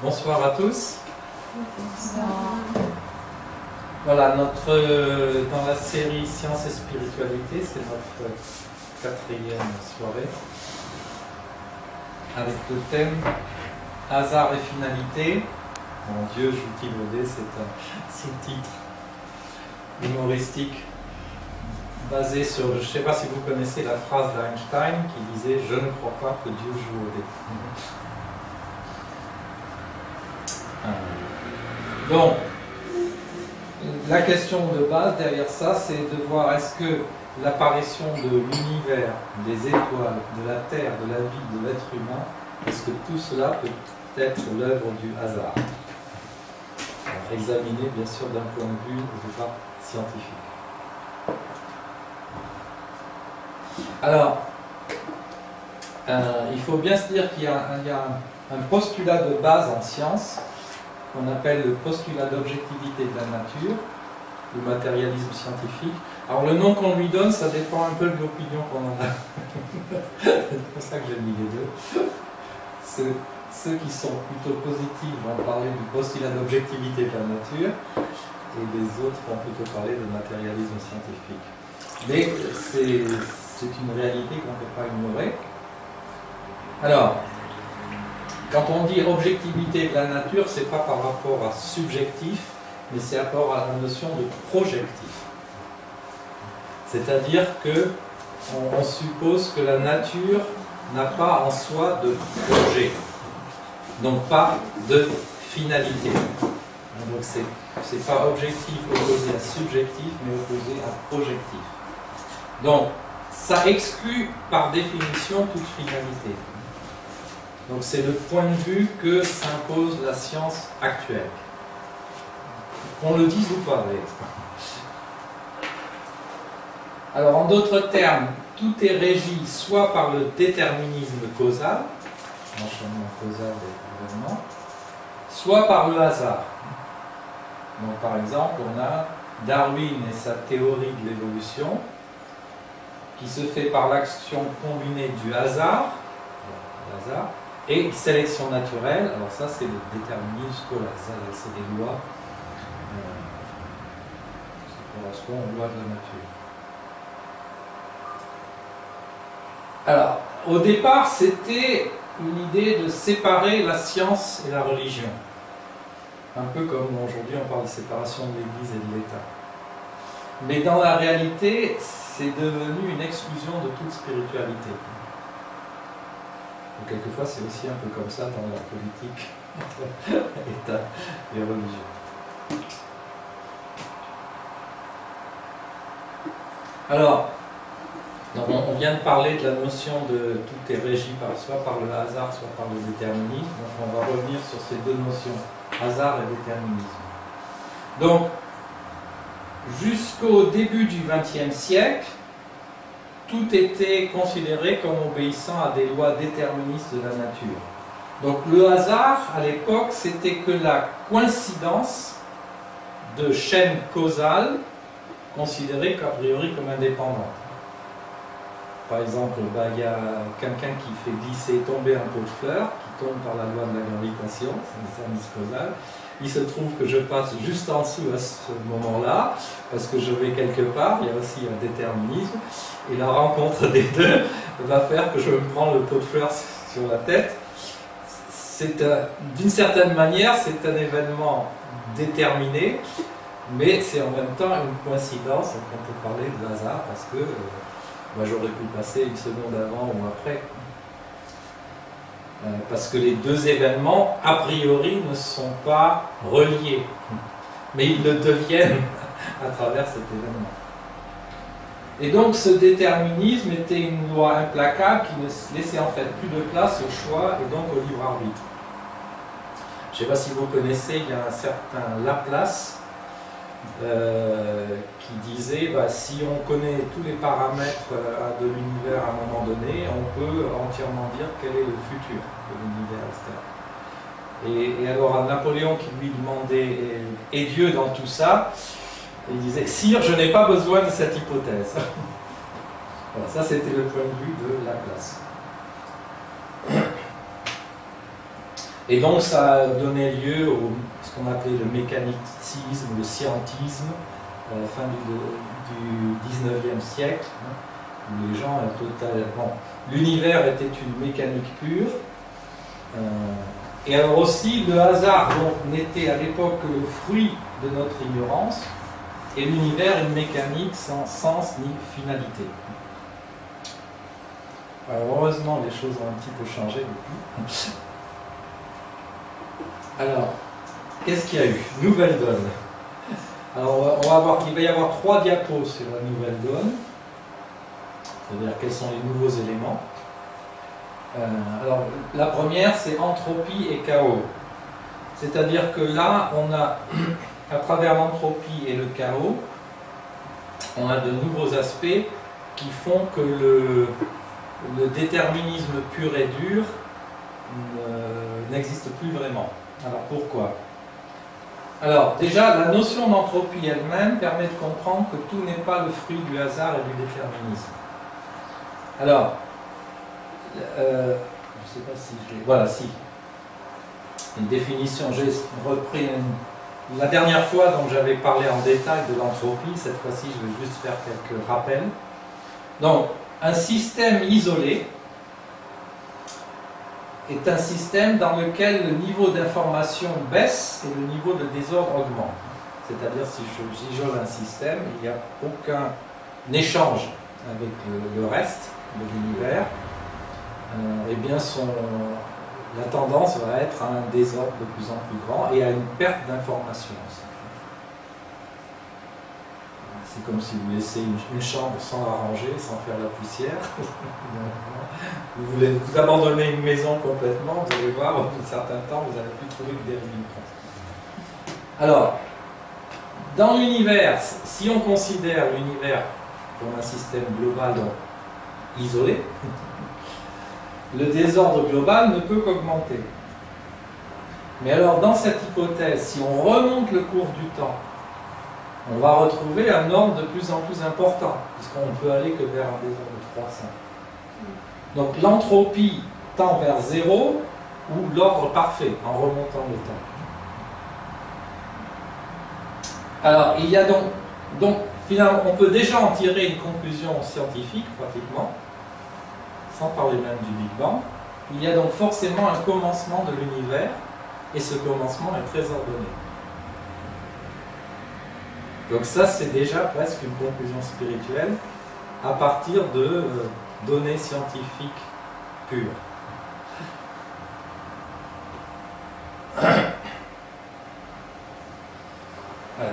Bonsoir à tous. Voilà, dans la série Sciences et Spiritualité, c'est notre quatrième soirée, avec le thème Hasard et finalité. Mon Dieu, joue-t-il au dé, c'est un sous-titre humoristique basé sur, je ne sais pas si vous connaissez la phrase d'Einstein qui disait « Je ne crois pas que Dieu joue au dé ». Donc, la question de base derrière ça, c'est de voir est-ce que l'apparition de l'univers, des étoiles, de la Terre, de la vie, de l'être humain, est-ce que tout cela peut être l'œuvre du hasard? Alors, examiner bien sûr d'un point de vue au départ scientifique. Alors, il faut bien se dire qu'il y a un postulat de base en science qu'on appelle le postulat d'objectivité de la nature, le matérialisme scientifique. Alors le nom qu'on lui donne, ça dépend un peu de l'opinion qu'on en a. C'est pour ça que j'ai mis les deux. Ceux qui sont plutôt positifs vont parler du postulat d'objectivité de la nature, et les autres vont plutôt parler de matérialisme scientifique. Mais c'est une réalité qu'on ne peut pas ignorer. Alors, quand on dit objectivité de la nature, ce n'est pas par rapport à subjectif, mais c'est par rapport à la notion de projectif. C'est-à-dire que on suppose que la nature n'a pas en soi de projet, donc pas de finalité. Donc c'est pas objectif opposé à subjectif, mais opposé à projectif. Donc ça exclut par définition toute finalité. Donc c'est le point de vue que s'impose la science actuelle. Qu'on le dise ou pas, d'ailleurs. Alors en d'autres termes, tout est régi soit par le déterminisme causal, l'enchaînement causal des événements, soit par le hasard. Donc par exemple, on a Darwin et sa théorie de l'évolution, qui se fait par l'action combinée du hasard, et sélection naturelle. Alors ça, c'est le déterminisme scolaire, c'est des lois qui correspondent aux lois de la nature. Alors, au départ, c'était une idée de séparer la science et la religion. Un peu comme aujourd'hui on parle de séparation de l'Église et de l'État. Mais dans la réalité, c'est devenu une exclusion de toute spiritualité. Et quelquefois, c'est aussi un peu comme ça dans la politique État et religion. Alors, donc on vient de parler de la notion de tout est régi soit par le hasard, soit par le déterminisme. Donc on va revenir sur ces deux notions, hasard et déterminisme. Donc, jusqu'au début du XXe siècle, tout était considéré comme obéissant à des lois déterministes de la nature. Donc le hasard, à l'époque, c'était que la coïncidence de chaînes causales considérées qu'a priori comme indépendantes. Par exemple, il y a quelqu'un qui fait glisser, tomber un pot de fleurs, qui tombe par la loi de la gravitation, c'est un service causal. Il se trouve que je passe juste en dessous à ce moment-là, parce que je vais quelque part, il y a aussi un déterminisme, et la rencontre des deux va faire que je me prends le pot de fleurs sur la tête. D'une certaine manière, c'est un événement déterminé, mais c'est en même temps une coïncidence, donc on peut parler de hasard, parce que moi j'aurais pu passer une seconde avant ou après. Parce que les deux événements, a priori, ne sont pas reliés. Mais ils le deviennent à travers cet événement. Et donc ce déterminisme était une loi implacable qui ne laissait en fait plus de place au choix et donc au libre arbitre. Je ne sais pas si vous connaissez, il y a un certain Laplace qui disait si on connaît tous les paramètres de l'univers à un moment donné, on peut entièrement dire quel est le futur de l'univers, etc. Et alors à Napoléon qui lui demandait et Dieu dans tout ça, il disait sire, je n'ai pas besoin de cette hypothèse. Voilà, ça c'était le point de vue de Laplace. Et donc ça a donné lieu au ce qu'on appelait le mécanicisme, le scientisme, fin du 19e siècle, hein, où les gens totalement... L'univers était une mécanique pure, et alors aussi le hasard n'était à l'époque que le fruit de notre ignorance, et l'univers une mécanique sans sens ni finalité. Alors heureusement les choses ont un petit peu changé depuis. Alors, qu'est-ce qu'il y a eu? Nouvelle donne. Alors il va y avoir 3 diapos sur la nouvelle donne, c'est-à-dire quels sont les nouveaux éléments. Alors, la première, c'est entropie et chaos. C'est-à-dire que là, on a, à travers l'entropie et le chaos, on a de nouveaux aspects qui font que le déterminisme pur et dur n'existe plus vraiment. Alors, pourquoi? Alors, déjà, la notion d'entropie elle-même permet de comprendre que tout n'est pas le fruit du hasard et du déterminisme. Alors, je ne sais pas si je l'ai... Voilà, si. Une définition, j'ai repris la dernière fois, donc j'avais parlé en détail de l'entropie. Cette fois-ci, je vais juste faire quelques rappels. Donc, un système isolé est un système dans lequel le niveau d'information baisse et le niveau de désordre augmente. C'est-à-dire, si j'isole un système, il n'y a aucun échange avec le reste de l'univers, eh bien la tendance va être à un désordre de plus en plus grand et à une perte d'information aussi. C'est comme si vous laissez une chambre sans la ranger, sans faire la poussière. Vous abandonnez une maison complètement, vous allez voir, au bout d'un certain temps, vous n'allez plus trouver que des ruines. Alors, dans l'univers, si on considère l'univers comme un système global, donc isolé, le désordre global ne peut qu'augmenter. Mais alors, dans cette hypothèse, si on remonte le cours du temps, on va retrouver un ordre de plus en plus important, puisqu'on ne peut aller que vers un désordre croissant. Donc l'entropie tend vers 0 ou l'ordre parfait, en remontant le temps. Alors, il y a donc finalement, on peut déjà en tirer une conclusion scientifique, pratiquement, sans parler même du Big Bang. Il y a donc forcément un commencement de l'univers, et ce commencement est très ordonné. Donc ça, c'est déjà presque une conclusion spirituelle à partir de données scientifiques pures.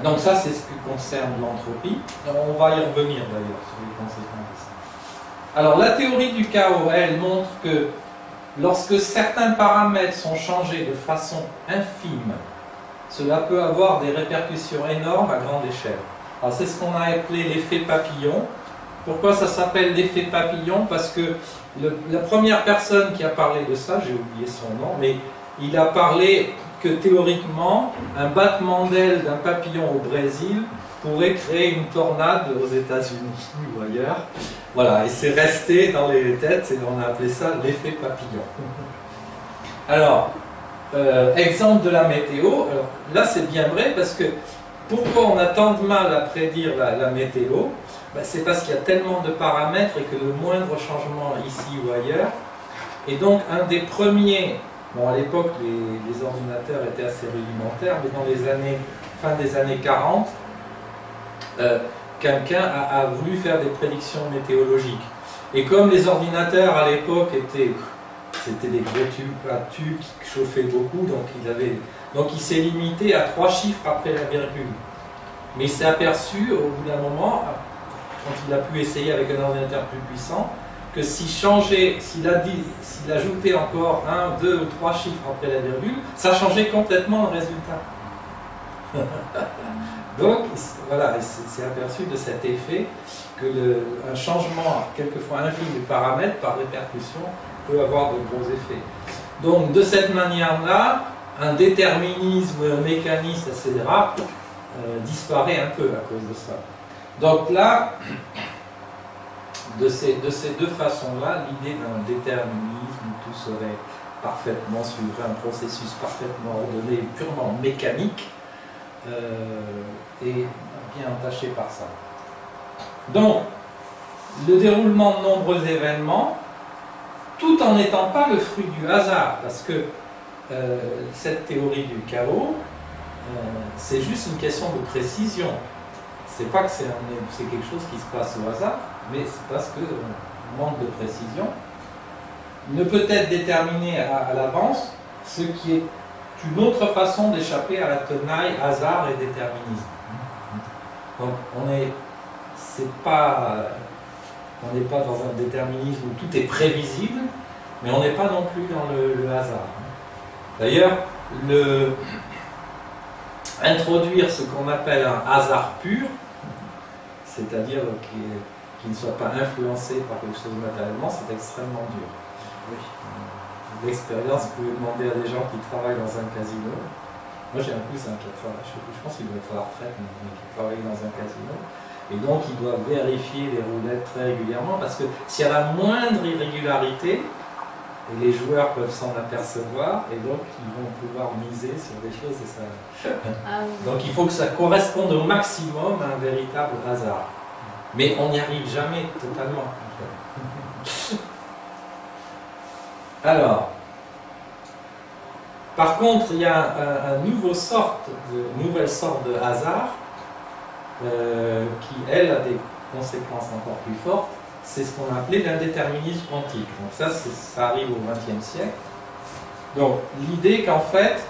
Donc ça, c'est ce qui concerne l'entropie. On va y revenir d'ailleurs sur les conséquences de ça. Alors la théorie du chaos, elle, montre que lorsque certains paramètres sont changés de façon infime, cela peut avoir des répercussions énormes à grande échelle. Alors c'est ce qu'on a appelé l'effet papillon. Pourquoi ça s'appelle l'effet papillon? Parce que la première personne qui a parlé de ça, j'ai oublié son nom, mais il a parlé que théoriquement, un battement d'aile d'un papillon au Brésil pourrait créer une tornade aux États-Unis ou ailleurs. Voilà, et c'est resté dans les têtes, et on a appelé ça l'effet papillon. Alors, exemple de la météo, alors, là c'est bien vrai parce que pourquoi on a tant de mal à prédire la météo? Ben, c'est parce qu'il y a tellement de paramètres et que le moindre changement ici ou ailleurs. Et donc un des premiers, bon à l'époque les ordinateurs étaient assez rudimentaires, mais dans les années, fin des années 40, quelqu'un a voulu faire des prédictions météorologiques. Et comme les ordinateurs à l'époque c'était des gros tubes qui chauffaient beaucoup, donc il s'est limité à 3 chiffres après la virgule. Mais il s'est aperçu au bout d'un moment, quand il a pu essayer avec un ordinateur plus puissant, que s'il ajoutait encore 1, 2 ou 3 chiffres après la virgule, ça changeait complètement le résultat. Donc voilà, il s'est aperçu de cet effet que un changement quelquefois infime des paramètres par répercussion peut avoir de gros effets. Donc de cette manière-là, un déterminisme mécaniste, etc., disparaît un peu à cause de ça. Donc là, de ces deux façons-là, l'idée d'un déterminisme où tout serait parfaitement, suivrait un processus parfaitement ordonné, purement mécanique, et bien entaché par ça. Donc, le déroulement de nombreux événements, tout en n'étant pas le fruit du hasard, parce que cette théorie du chaos, c'est juste une question de précision. C'est pas que c'est quelque chose qui se passe au hasard, mais c'est parce que manque de précision ne peut être déterminé à l'avance, ce qui est une autre façon d'échapper à la tenaille hasard et déterminisme. Donc on n'est pas dans un déterminisme où tout est prévisible, mais on n'est pas non plus dans le hasard. D'ailleurs, introduire ce qu'on appelle un hasard pur, c'est-à-dire qui ne soit pas influencé par quelque chose matériellement, c'est extrêmement dur. Oui. L'expérience, vous pouvez demander à des gens qui travaillent dans un casino. Moi j'ai un cousin qui travaille, je pense qu'il doit être à la retraite, mais qui travaille dans un casino. Et donc il doit vérifier les roulettes très régulièrement, parce que s'il y a la moindre irrégularité, et les joueurs peuvent s'en apercevoir, et donc ils vont pouvoir miser sur des choses. Et ça... Donc il faut que ça corresponde au maximum à un véritable hasard. Mais on n'y arrive jamais totalement. Alors, par contre, il y a une nouvelle sorte de hasard qui, elle, a des conséquences encore plus fortes. C'est ce qu'on appelait l'indéterminisme quantique. Donc ça arrive au XXe siècle. Donc l'idée qu'en fait,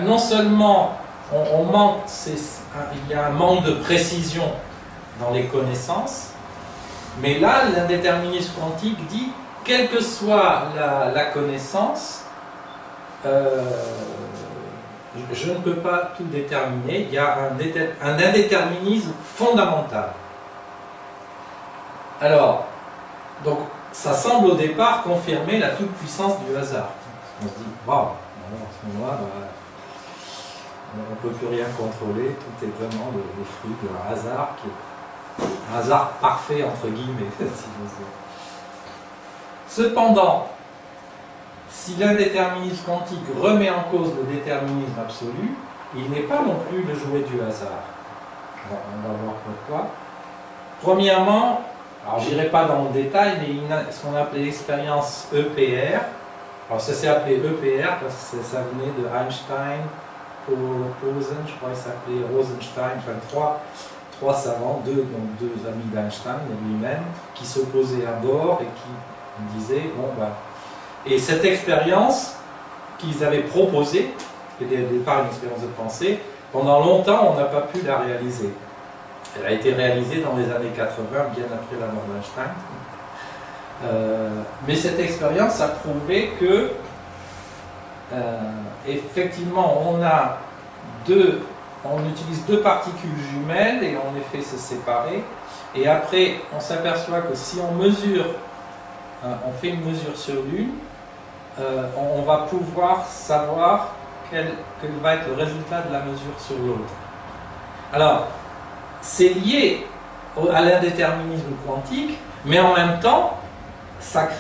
non seulement on manque, il y a un manque de précision dans les connaissances, mais là l'indéterminisme quantique dit, quelle que soit la connaissance, je ne peux pas tout déterminer, il y a un indéterminisme fondamental. Alors, donc, ça semble au départ confirmer la toute-puissance du hasard. On se dit, waouh, à ce moment-là, on ne peut plus rien contrôler, tout est vraiment le fruit d'un hasard, qui est un hasard parfait, entre guillemets, si j'ose dire. Cependant, si l'indéterminisme quantique remet en cause le déterminisme absolu, il n'est pas non plus le jouet du hasard. Bon, on va voir pourquoi. Premièrement, alors je n'irai pas dans le détail, mais ce qu'on appelait l'expérience EPR. Alors ça s'est appelé EPR parce que ça venait de Einstein, Rosen, je crois qu'il s'appelait Rosenstein, enfin trois savants, deux amis d'Einstein et lui-même, qui s'opposaient à bord et qui disaient, et cette expérience qu'ils avaient proposée, qui était au départ une expérience de pensée, pendant longtemps on n'a pas pu la réaliser. Elle a été réalisée dans les années 80, bien après la mort d'Einstein. Mais cette expérience a prouvé que, effectivement, on utilise deux particules jumelles et on les fait se séparer. Et après, on s'aperçoit que si on mesure, on fait une mesure sur l'une, on va pouvoir savoir quel va être le résultat de la mesure sur l'autre. Alors, c'est lié à l'indéterminisme quantique, mais en même temps,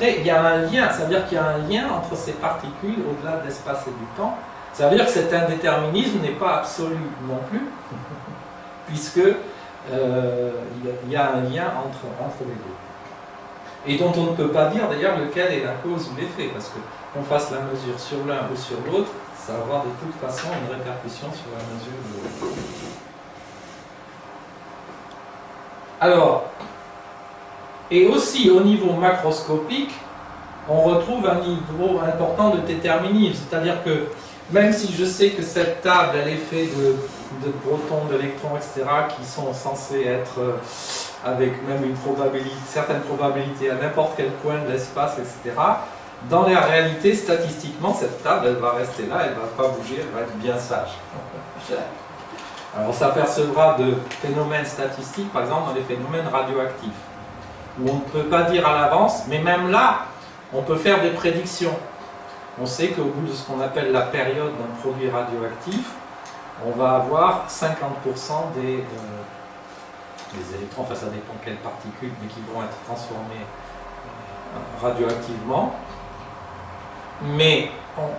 il y a un lien, ça veut dire qu'il y a un lien entre ces particules au-delà de l'espace et du temps. Ça veut dire que cet indéterminisme n'est pas absolu non plus, puisque il y a un lien entre les deux. Et dont on ne peut pas dire d'ailleurs lequel est la cause ou l'effet, parce que qu'on fasse la mesure sur l'un ou sur l'autre, ça va avoir de toute façon une répercussion sur la mesure de l'autre. Alors, et aussi au niveau macroscopique, on retrouve un niveau important de déterminisme, c'est-à-dire que même si je sais que cette table elle est faite de protons, d'électrons, etc., qui sont censés être avec même une certaine probabilité à n'importe quel coin de l'espace, etc., dans la réalité, statistiquement, cette table elle va rester là, elle ne va pas bouger, elle va être bien sage. Alors on s'apercevra de phénomènes statistiques, par exemple dans les phénomènes radioactifs, où on ne peut pas dire à l'avance, mais même là, on peut faire des prédictions. On sait qu'au bout de ce qu'on appelle la période d'un produit radioactif, on va avoir 50% des électrons, enfin ça dépend quelles particules, mais qui vont être transformés radioactivement. mais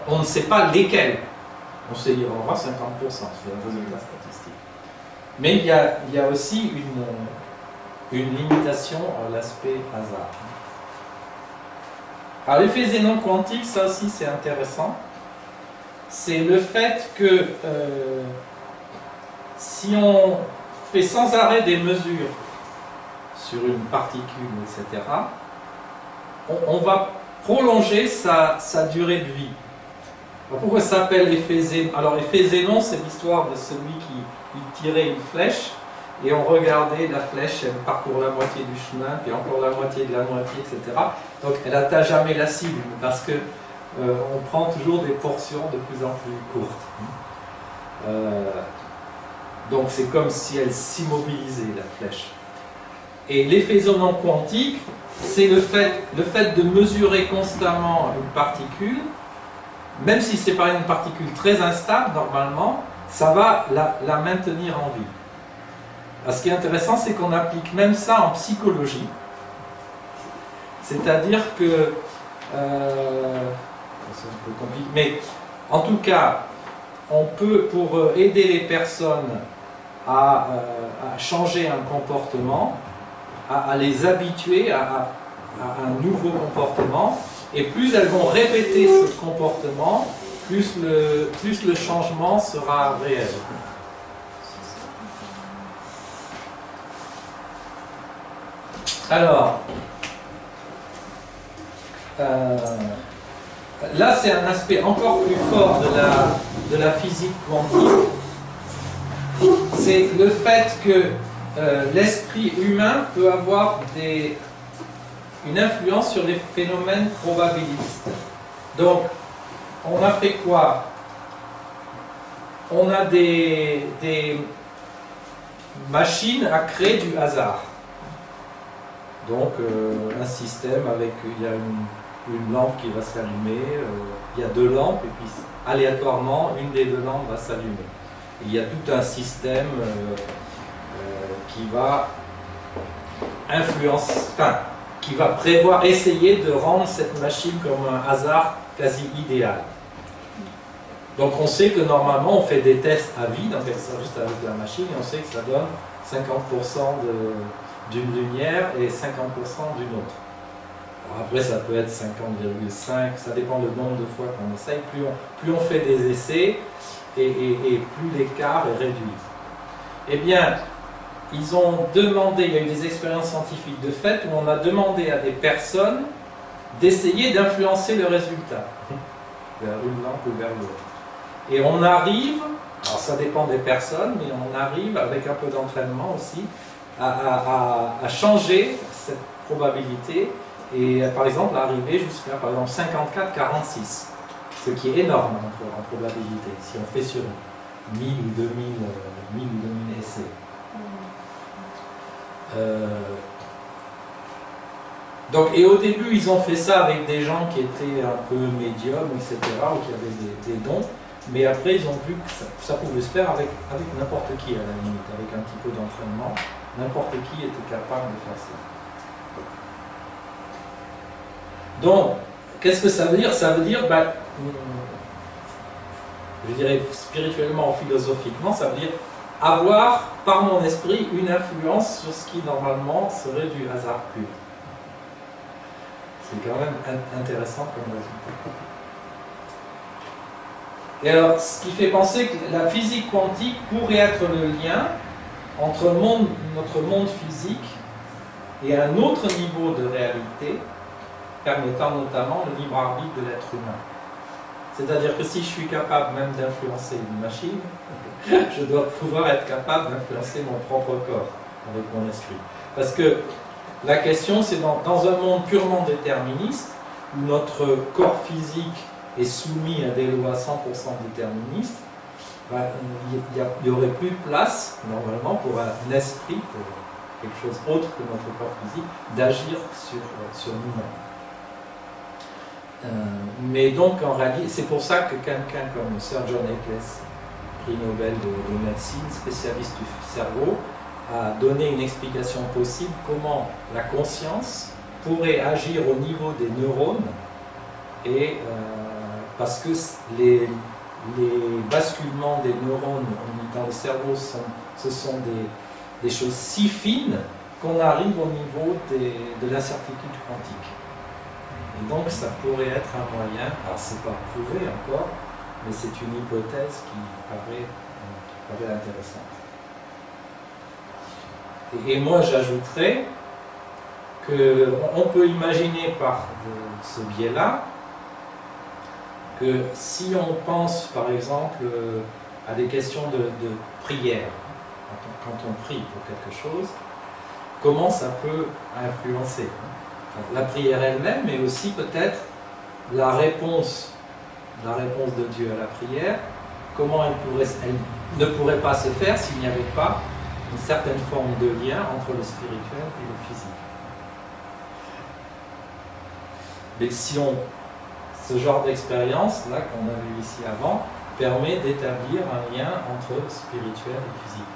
on ne sait pas lesquels. On sait qu'il y aura 50%, c'est un résultat statistique. Mais il y a aussi une limitation à l'aspect hasard. Alors l'effet Zénon quantique, ça aussi c'est intéressant. C'est le fait que si on fait sans arrêt des mesures sur une particule, etc., on va prolonger sa durée de vie. Alors pourquoi ça s'appelle effet Zénon? Alors effet Zénon, c'est l'histoire de celui qui tirait une flèche et on regardait la flèche, elle parcourt la moitié du chemin, puis encore la moitié de la moitié, etc. Donc elle n'atteint jamais la cible parce que on prend toujours des portions de plus en plus courtes. Donc c'est comme si elle s'immobilisait, la flèche. Et l'effet Zénon quantique, c'est le fait de mesurer constamment une particule, même si c'est pas une particule très instable, normalement, ça va la maintenir en vie. Alors, ce qui est intéressant, c'est qu'on applique même ça en psychologie. C'est-à-dire que, c'est un peu compliqué, mais en tout cas, on peut, pour aider les personnes à changer un comportement, à les habituer à un nouveau comportement, et plus elles vont répéter ce comportement, plus le changement sera réel. Alors, là c'est un aspect encore plus fort de la physique quantique, c'est le fait que l'esprit humain peut avoir une influence sur les phénomènes probabilistes. Donc, on a fait quoi? On a des machines à créer du hasard. Donc, un système avec, il y a une lampe qui va s'allumer, il y a deux lampes, et puis aléatoirement, une des deux lampes va s'allumer. Il y a tout un système qui va qui va prévoir, essayer de rendre cette machine comme un hasard quasi idéal. Donc on sait que normalement on fait des tests à vide, on fait ça juste avec la machine, et on sait que ça donne 50% d'une lumière et 50% d'une autre. Alors après ça peut être 50,5, ça dépend du nombre de fois qu'on essaye, plus on fait des essais, et plus l'écart est réduit. Eh bien, ils ont demandé, il y a eu des expériences scientifiques de fait où on a demandé à des personnes d'essayer d'influencer le résultat vers une lampe ou vers l'autre. Et on arrive, alors ça dépend des personnes, mais on arrive avec un peu d'entraînement aussi à changer cette probabilité et par exemple à arriver jusqu'à par exemple 54-46, ce qui est énorme en probabilité si on fait sur 1000 ou 2000 essais. Donc, et au début, ils ont fait ça avec des gens qui étaient un peu médiums, etc., ou qui avaient des dons, mais après, ils ont vu que ça pouvait se faire avec n'importe qui, à la limite, avec un petit peu d'entraînement. N'importe qui était capable de faire ça. Donc, qu'est-ce que ça veut dire? Ça veut dire, je dirais spirituellement ou philosophiquement, ça veut dire avoir par mon esprit une influence sur ce qui normalement serait du hasard pur. C'est quand même intéressant comme résultat. Et alors, ce qui fait penser que la physique quantique pourrait être le lien entre notre monde physique et un autre niveau de réalité, permettant notamment le libre arbitre de l'être humain. C'est-à-dire que si je suis capable même d'influencer une machine, je dois pouvoir être capable d'influencer mon propre corps avec mon esprit. Parce que la question, c'est dans un monde purement déterministe, où notre corps physique est soumis à des lois 100% déterministes, il n'y aurait plus de place, normalement, pour un esprit, pour quelque chose autre que notre corps physique, d'agir sur nous-mêmes. Mais donc, en réalité, c'est pour ça que quelqu'un comme Sir John Eccles, prix Nobel de médecine, spécialiste du cerveau, a donné une explication possible comment la conscience pourrait agir au niveau des neurones et parce que les basculements des neurones dans le cerveau, ce sont des choses si fines qu'on arrive au niveau de l'incertitude quantique. Et donc ça pourrait être un moyen, alors c'est pas prouvé encore, mais c'est une hypothèse qui paraît intéressante. Et moi j'ajouterais qu'on peut imaginer par ce biais-là que si on pense par exemple à des questions de prière, quand on prie pour quelque chose, comment ça peut influencer la prière elle-même, mais aussi peut-être la réponse de Dieu à la prière, comment elle ne pourrait pas se faire s'il n'y avait pas une certaine forme de lien entre le spirituel et le physique. Mais si ce genre d'expérience, là, qu'on a vu ici avant, permet d'établir un lien entre spirituel et physique.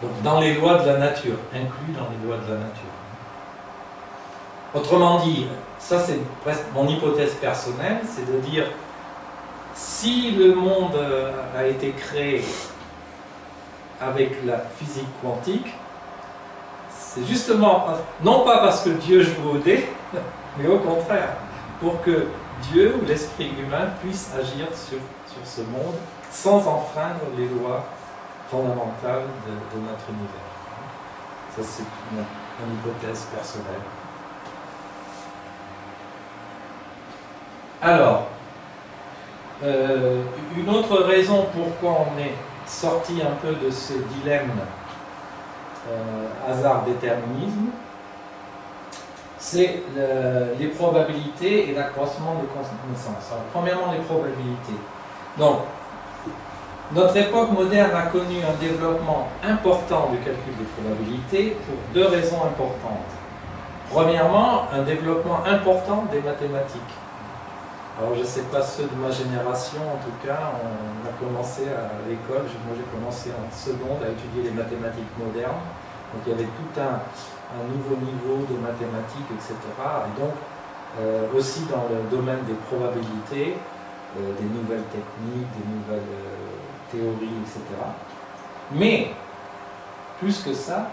Donc dans les lois de la nature, inclus dans les lois de la nature. Autrement dit, ça c'est presque mon hypothèse personnelle, c'est de dire, si le monde a été créé avec la physique quantique, c'est justement, non pas parce que Dieu joue au dé, mais au contraire, pour que Dieu ou l'esprit humain puisse agir sur ce monde sans enfreindre les lois fondamentales de notre univers. Ça c'est une hypothèse personnelle. Alors, une autre raison pourquoi on est sorti un peu de ce dilemme hasard-déterminisme, c'est les probabilités et l'accroissement de connaissances. Alors, premièrement, les probabilités. Donc, notre époque moderne a connu un développement important du calcul des probabilités pour deux raisons importantes. Premièrement, un développement important des mathématiques. Alors je ne sais pas ceux de ma génération, en tout cas, on a commencé à l'école, moi j'ai commencé en seconde à étudier les mathématiques modernes, donc il y avait tout un nouveau niveau de mathématiques, etc. Et donc aussi dans le domaine des probabilités, des nouvelles techniques, des nouvelles théories, etc. Mais, plus que ça,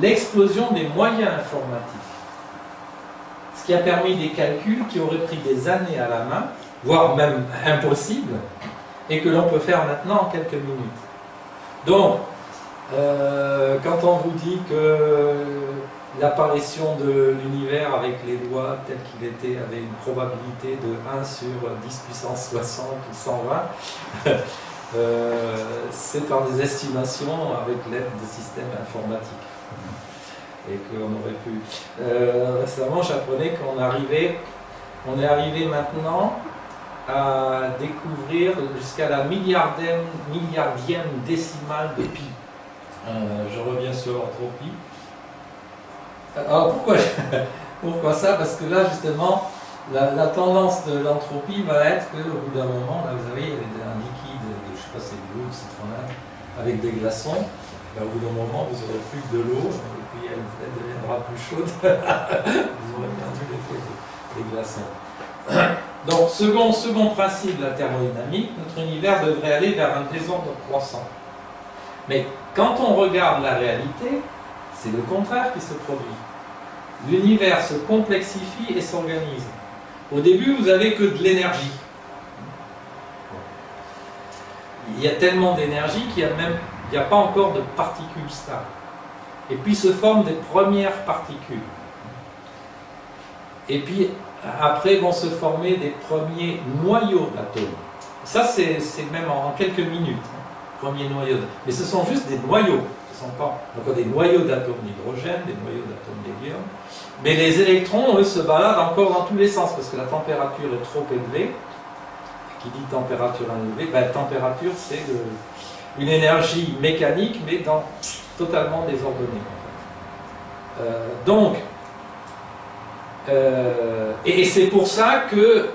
l'explosion des moyens informatifs. Ce qui a permis des calculs qui auraient pris des années à la main, voire même impossibles, et que l'on peut faire maintenant en quelques minutes. Donc, quand on vous dit que l'apparition de l'univers avec les lois telles qu'il était avait une probabilité de 1 sur 10 puissance 60 ou 120, c'est par des estimations avec l'aide de systèmes informatiques. Et qu'on aurait pu... récemment, j'apprenais qu'on est arrivé maintenant à découvrir jusqu'à la milliardième décimale de pi. Je reviens sur l'entropie. Alors pourquoi ça? Parce que là, justement, la tendance de l'entropie va être qu'au bout d'un moment, là, vous savez, il y avait un liquide, je ne sais pas si c'est de l'eau ou citronnade, avec des glaçons. Là, au bout d'un moment, vous n'aurez plus que de l'eau, et puis elle deviendra plus chaude. Vous aurez perdu l'effet des glaçons. Donc, second principe de la thermodynamique, notre univers devrait aller vers un désordre croissant. Mais quand on regarde la réalité, c'est le contraire qui se produit. L'univers se complexifie et s'organise. Au début, vous n'avez que de l'énergie. Il y a tellement d'énergie qu'il n'y a pas encore de particules stables. Et puis se forment des premières particules. Et puis après vont se former des premiers noyaux d'atomes. Ça c'est même en quelques minutes, premiers noyaux. Mais ce sont juste des noyaux. Ce sont pas donc des noyaux d'atomes d'hydrogène, des noyaux d'atomes d'hélium. Mais les électrons, eux, se baladent encore dans tous les sens parce que la température est trop élevée. Qui dit température élevée, ben, température c'est une énergie mécanique mais totalement désordonnée. Donc, et c'est pour ça que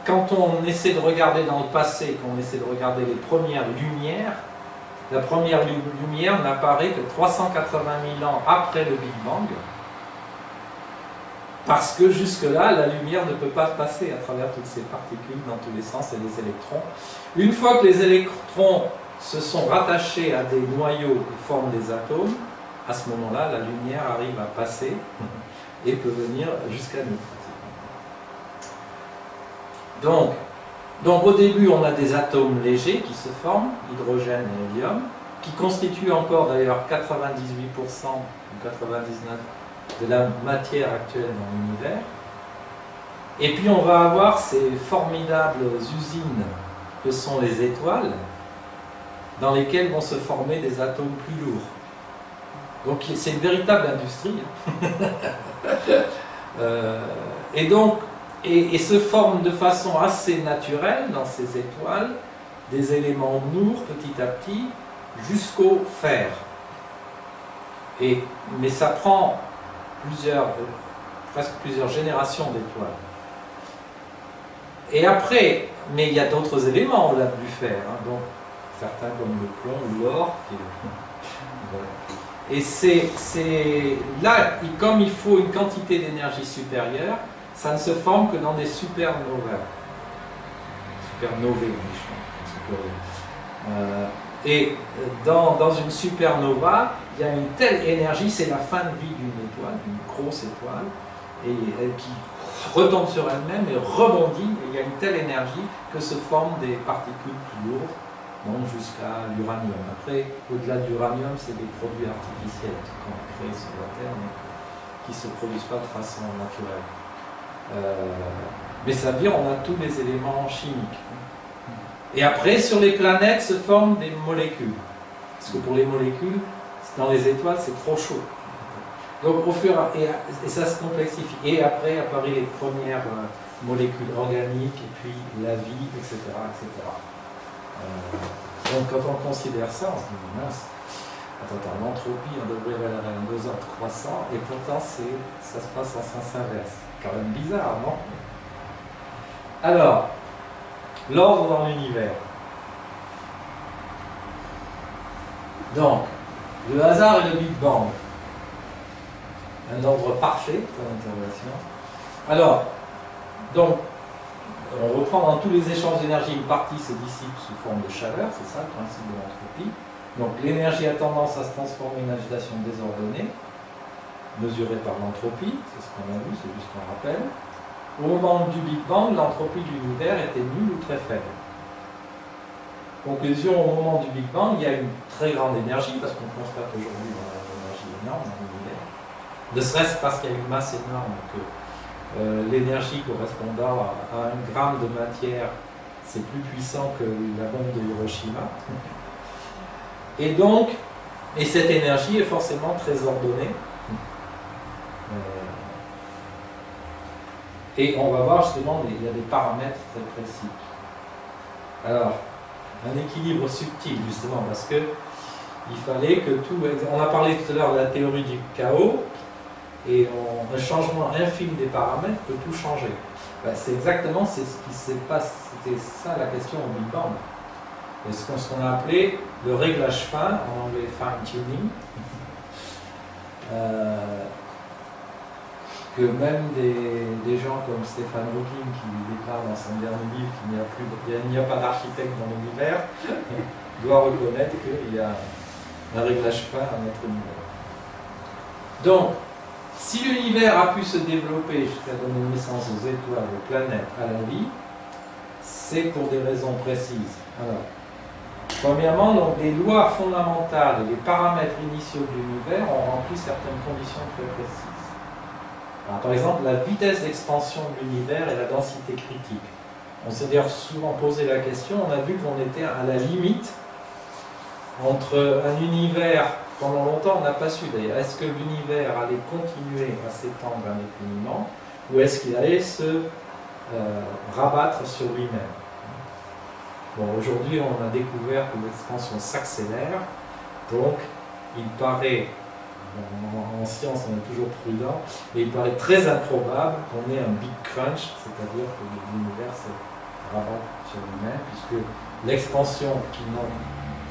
quand on essaie de regarder dans le passé, qu'on essaie de regarder les premières lumières, la première lumière n'apparaît que 380 000 ans après le Big Bang. Parce que jusque-là, la lumière ne peut pas passer à travers toutes ces particules dans tous les sens et les électrons. Une fois que les électrons se sont rattachés à des noyaux et forment des atomes, à ce moment-là, la lumière arrive à passer et peut venir jusqu'à nous. Donc au début, on a des atomes légers qui se forment, hydrogène et hélium, qui constituent encore d'ailleurs 98% ou 99% de la matière actuelle dans l'univers. Et puis on va avoir ces formidables usines que sont les étoiles, dans lesquelles vont se former des atomes plus lourds. Donc c'est une véritable industrie. Et se forment de façon assez naturelle dans ces étoiles des éléments lourds petit à petit jusqu'au fer. Mais ça prend presque plusieurs générations d'étoiles. Et après, mais il y a d'autres éléments au-delà du fer, donc certains comme le plomb ou l'or. Et c'est là, comme il faut une quantité d'énergie supérieure, ça ne se forme que dans des supernovae. Supernovae, et dans une supernova, il y a une telle énergie, c'est la fin de vie d'une étoile, d'une grosse étoile, et qui retombe sur elle-même et rebondit, et il y a une telle énergie que se forment des particules plus lourdes, donc jusqu'à l'uranium. Après, au-delà de l'uranium, c'est des produits artificiels qu'on crée sur la Terre, mais qui ne se produisent pas de façon naturelle. Mais ça veut dire qu'on a tous les éléments chimiques. Et après, sur les planètes se forment des molécules. Parce que pour les molécules, dans les étoiles, c'est trop chaud. Donc au fur et ça se complexifie. Et après apparaissent les premières molécules organiques, et puis la vie, etc. etc. Donc quand on considère ça, on se dit, mince, attends, l'entropie, on devrait aller à 2 ordres croissants, et pourtant ça se passe en sens inverse. Quand même bizarre, non? Alors, l'ordre dans l'univers. Donc, le hasard et le Big Bang. Un ordre parfait, pour l'interrogation. Alors, donc, on reprend dans tous les échanges d'énergie, une partie se dissipe sous forme de chaleur, c'est ça le principe de l'entropie. Donc l'énergie a tendance à se transformer en agitation désordonnée, mesurée par l'entropie, c'est ce qu'on a vu, c'est juste un rappel. Au moment du Big Bang, l'entropie de l'univers était nulle ou très faible. Conclusion, au moment du Big Bang, il y a une très grande énergie, parce qu'on constate aujourd'hui une énergie énorme dans l'univers, ne serait-ce parce qu'il y a une masse énorme que l'énergie correspondant à 1 gramme de matière, c'est plus puissant que la bombe de Hiroshima. Et donc, cette énergie est forcément très ordonnée. Et on va voir justement, il y a des paramètres très précis. Alors, un équilibre subtil justement, parce que il fallait que tout... On a parlé tout à l'heure de la théorie du chaos, et un changement infime des paramètres peut tout changer. Ben, c'est exactement ce qui s'est passé, c'était ça la question au Big Bang. Et ce qu'on a appelé le réglage fin, en anglais fine-tuning, que même des gens comme Stephen Hawking, qui déclare dans son dernier livre qu'il n'y a pas d'architecte dans l'univers, doit reconnaître qu'il y a un réglage fin à notre univers. Donc, si l'univers a pu se développer jusqu'à donner naissance aux étoiles, aux planètes, à la vie, c'est pour des raisons précises. Alors, premièrement, donc, les lois fondamentales et les paramètres initiaux de l'univers ont rempli certaines conditions très précises. Alors, par exemple, la vitesse d'expansion de l'univers et la densité critique. On s'est d'ailleurs souvent posé la question, on a vu qu'on était à la limite entre un univers, pendant longtemps on n'a pas su d'ailleurs, est-ce que l'univers allait continuer à s'étendre indéfiniment ou est-ce qu'il allait se rabattre sur lui-même. Bon, aujourd'hui on a découvert que l'expansion s'accélère, donc il paraît, en science on est toujours prudent, mais il paraît très improbable qu'on ait un big crunch, c'est-à-dire que l'univers se rabatte sur lui-même, puisque l'expansion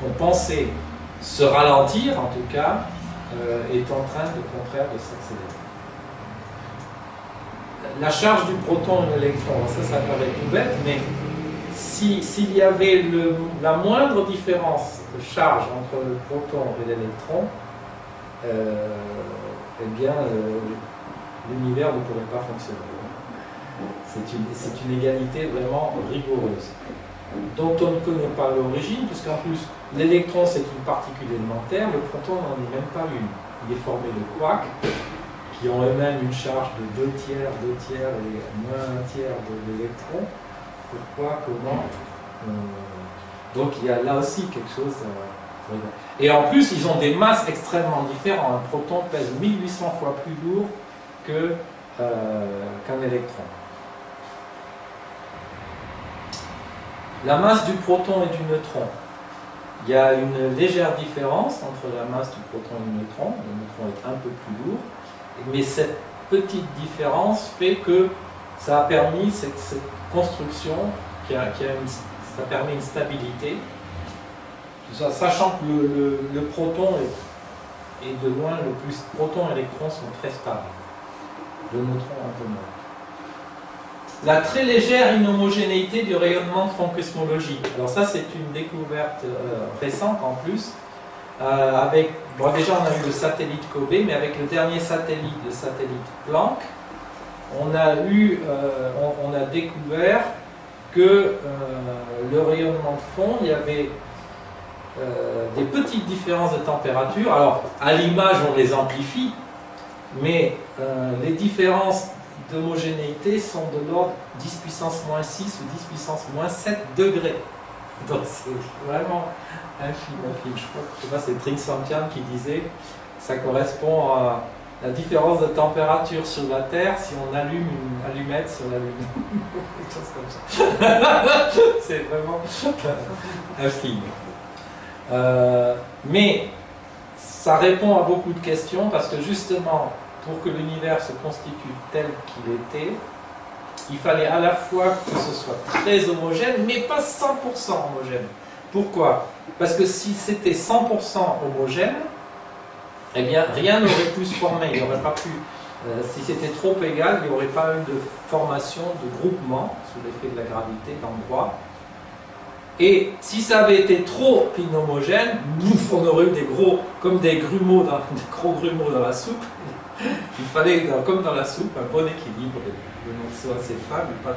qu'on pensait se ralentir, en tout cas, est en train, au contraire, de s'accélérer. la charge du proton et de l'électron, ça paraît tout bête, mais s'il y avait la moindre différence de charge entre le proton et l'électron, eh bien, l'univers ne pourrait pas fonctionner. C'est une égalité vraiment rigoureuse, dont on ne connaît pas l'origine, puisqu'en plus, l'électron c'est une particule élémentaire, le proton n'en est même pas une. Il est formé de quarks, qui ont eux-mêmes une charge de 2 tiers et moins 1 tiers de l'électron. Pourquoi, comment Donc il y a là aussi quelque chose. Et en plus, ils ont des masses extrêmement différentes. Un proton pèse 1800 fois plus lourd qu'un électron. La masse du proton et du neutron. Il y a une légère différence entre la masse du proton et du neutron. Le neutron est un peu plus lourd. Mais cette petite différence fait que ça a permis cette construction ça permet une stabilité, sachant que le proton est de loin le plus. Proton et électron sont très stables. Le neutron un peu moins. La très légère inhomogénéité du rayonnement de fond cosmologique. Alors ça c'est une découverte récente en plus. Déjà on a eu le satellite Kobe, mais avec le dernier satellite, le satellite Planck, on a découvert que le rayonnement de fond, il y avait des petites différences de température. Alors à l'image on les amplifie, mais les différences d'homogénéité sont de l'ordre 10 puissance moins 6 ou 10 puissance moins 7 degrés. Donc c'est vraiment infime. Je crois que c'est Trinsantian qui disait ça correspond à la différence de température sur la Terre si on allume une allumette sur la Lune. Quelque chose comme ça. C'est vraiment infime. Mais ça répond à beaucoup de questions parce que justement, pour que l'univers se constitue tel qu'il était, il fallait à la fois que ce soit très homogène, mais pas 100% homogène. Pourquoi? Parce que si c'était 100% homogène, eh bien rien n'aurait pu se former. Il n'y aurait pas pu. Si c'était trop égal, il n'y aurait pas eu de formation, de groupement sous l'effet de la gravité d'endroits. Et si ça avait été trop inhomogène, on aurait eu comme des grumeaux, des gros grumeaux dans la soupe. Il fallait, comme dans la soupe, un bon équilibre, de morceaux assez faibles, pas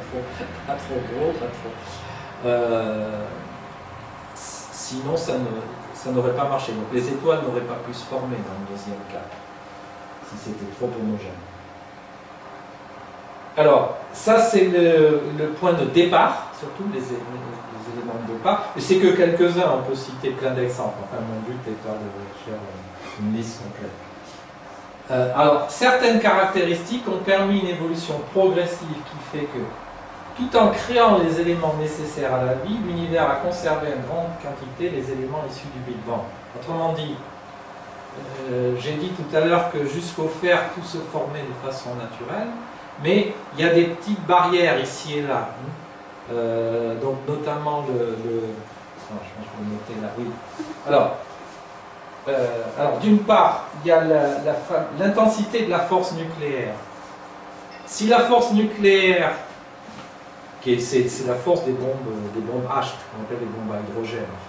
trop gros, pas trop. Sinon, ça n'aurait pas marché. Donc les étoiles n'auraient pas pu se former dans le deuxième cas, si c'était trop homogène. Alors, ça c'est le point de départ, surtout les éléments de départ. Et c'est que quelques-uns, on peut citer plein d'exemples. Enfin, mon but n'est pas de faire une liste complète. Alors, certaines caractéristiques ont permis une évolution progressive qui fait que, tout en créant les éléments nécessaires à la vie, l'univers a conservé en grande quantité les éléments issus du Big Bang. Autrement dit, j'ai dit tout à l'heure que jusqu'au fer, tout se formait de façon naturelle, mais il y a des petites barrières ici et là. Donc, notamment je vais noter là, oui. Alors d'une part, il y a l'intensité de la force nucléaire. Si la force nucléaire, c'est la force des bombes H, qu'on appelle les bombes à hydrogène en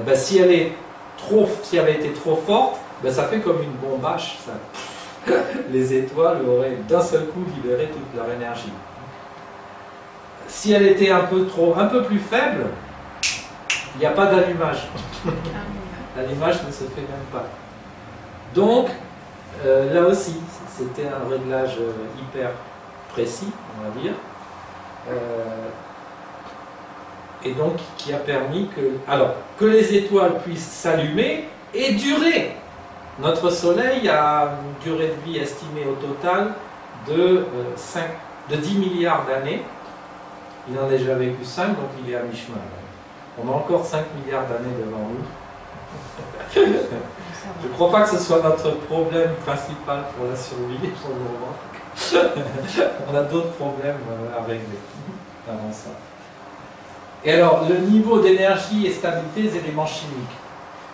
fait. Si elle avait été trop forte, ça fait comme une bombe H. Les étoiles auraient d'un seul coup libéré toute leur énergie. Si elle était un peu plus faible, il n'y a pas d'allumage. L'allumage ne se fait même pas. Donc, là aussi, c'était un réglage hyper précis, on va dire. Et donc, qui a permis que les étoiles puissent s'allumer et durer. Notre Soleil a une durée de vie estimée au total de 10 milliards d'années. Il n'en a déjà vécu 5, donc il est à mi-chemin. On a encore 5 milliards d'années devant nous. Je ne crois pas que ce soit notre problème principal pour la survie pour le moment. On a d'autres problèmes à régler avant ça. Et alors, le niveau d'énergie et stabilité des éléments chimiques.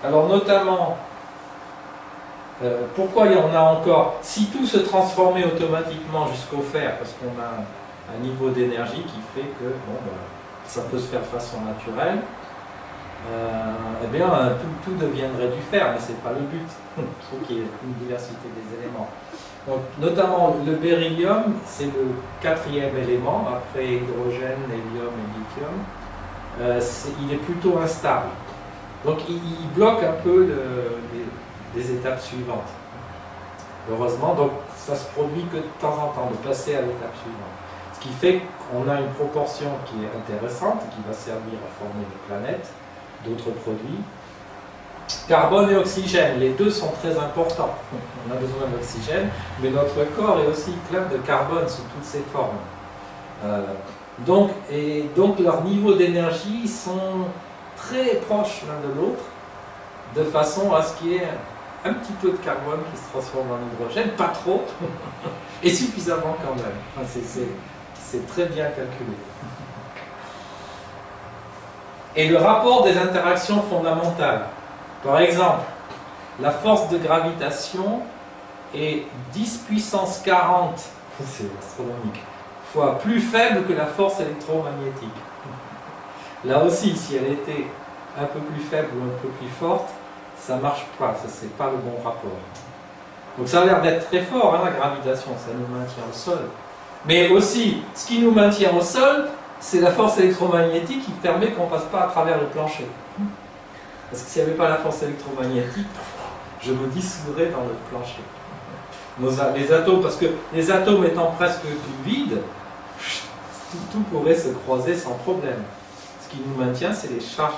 Alors, notamment, pourquoi il y en a encore? Si tout se transformait automatiquement jusqu'au fer, parce qu'on a un niveau d'énergie qui fait que bon, ben, ça peut se faire de façon naturelle, eh bien tout deviendrait du fer, mais c'est pas le but. Il faut qu'il y ait une diversité des éléments. Donc, notamment le beryllium, c'est le quatrième élément, après hydrogène, hélium et lithium. Il est plutôt instable. Donc il bloque un peu les étapes suivantes. Heureusement, donc ça se produit que de temps en temps, de passer à l'étape suivante. Ce qui fait qu'on a une proportion qui est intéressante, qui va servir à former des planètes, d'autres produits. Carbone et oxygène, les deux sont très importants. On a besoin d'oxygène, mais notre corps est aussi plein de carbone sous toutes ses formes. Donc leurs niveaux d'énergie sont très proches l'un de l'autre, de façon à ce qu'il y ait un petit peu de carbone qui se transforme en hydrogène, pas trop, et suffisamment quand même. Enfin, c'est très bien calculé. Et le rapport des interactions fondamentales. Par exemple, la force de gravitation est 10 puissance 40, c'est astronomique, fois plus faible que la force électromagnétique. Là aussi, si elle était un peu plus faible ou un peu plus forte, ça ne marche pas, ce n'est pas le bon rapport. Donc ça a l'air d'être très fort, hein, la gravitation, ça nous maintient au sol. Mais aussi, ce qui nous maintient au sol, c'est la force électromagnétique qui permet qu'on ne passe pas à travers le plancher. Parce que s'il n'y avait pas la force électromagnétique, je me dissoudrais dans le plancher. Les atomes, parce que les atomes étant presque du vide, tout pourrait se croiser sans problème. Ce qui nous maintient, c'est les charges,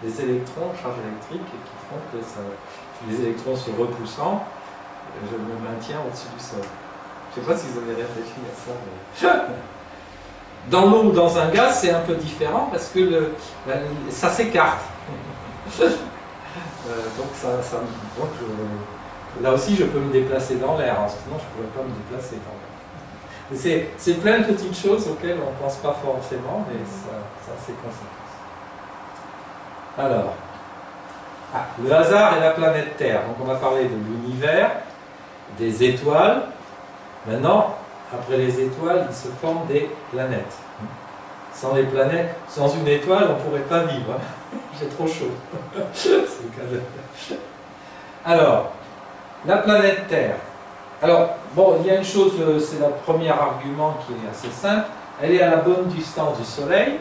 les électrons, charges électriques, qui font que les électrons se repoussant, je me maintiens au-dessus du sol. Je ne sais pas si vous avez réfléchi à ça. Mais... Dans l'eau ou dans un gaz, c'est un peu différent parce que ça s'écarte. Là aussi, je peux me déplacer dans l'air, hein, sinon je ne pourrais pas me déplacer dans l'air. C'est plein de petites choses auxquelles on ne pense pas forcément, mais ça a ses conséquences. Alors, le hasard et la planète Terre. Donc on va parler de l'univers, des étoiles. Maintenant, après les étoiles, il se forment des planètes. Sans les planètes, sans une étoile, on ne pourrait pas vivre. Hein. J'ai trop chaud. C'est le cas de... Alors, la planète Terre. Alors, bon, il y a une chose, c'est le premier argument qui est assez simple. Elle est à la bonne distance du Soleil.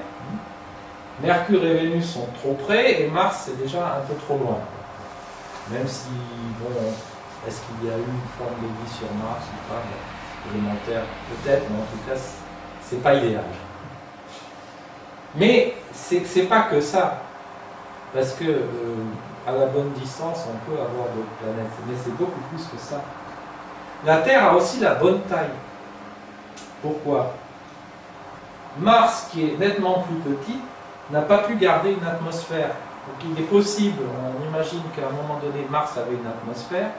Mercure et Vénus sont trop près et Mars c'est déjà un peu trop loin. Même si, bon, est-ce qu'il y a eu une forme de vie sur Mars ou pas, élémentaire, peut-être, mais en tout cas, c'est pas idéal. Mais c'est pas que ça, parce que à la bonne distance, on peut avoir d'autres planètes, mais c'est beaucoup plus que ça. La Terre a aussi la bonne taille. Pourquoi? Mars, qui est nettement plus petit, n'a pas pu garder une atmosphère. Donc il est possible, on imagine qu'à un moment donné, Mars avait une atmosphère,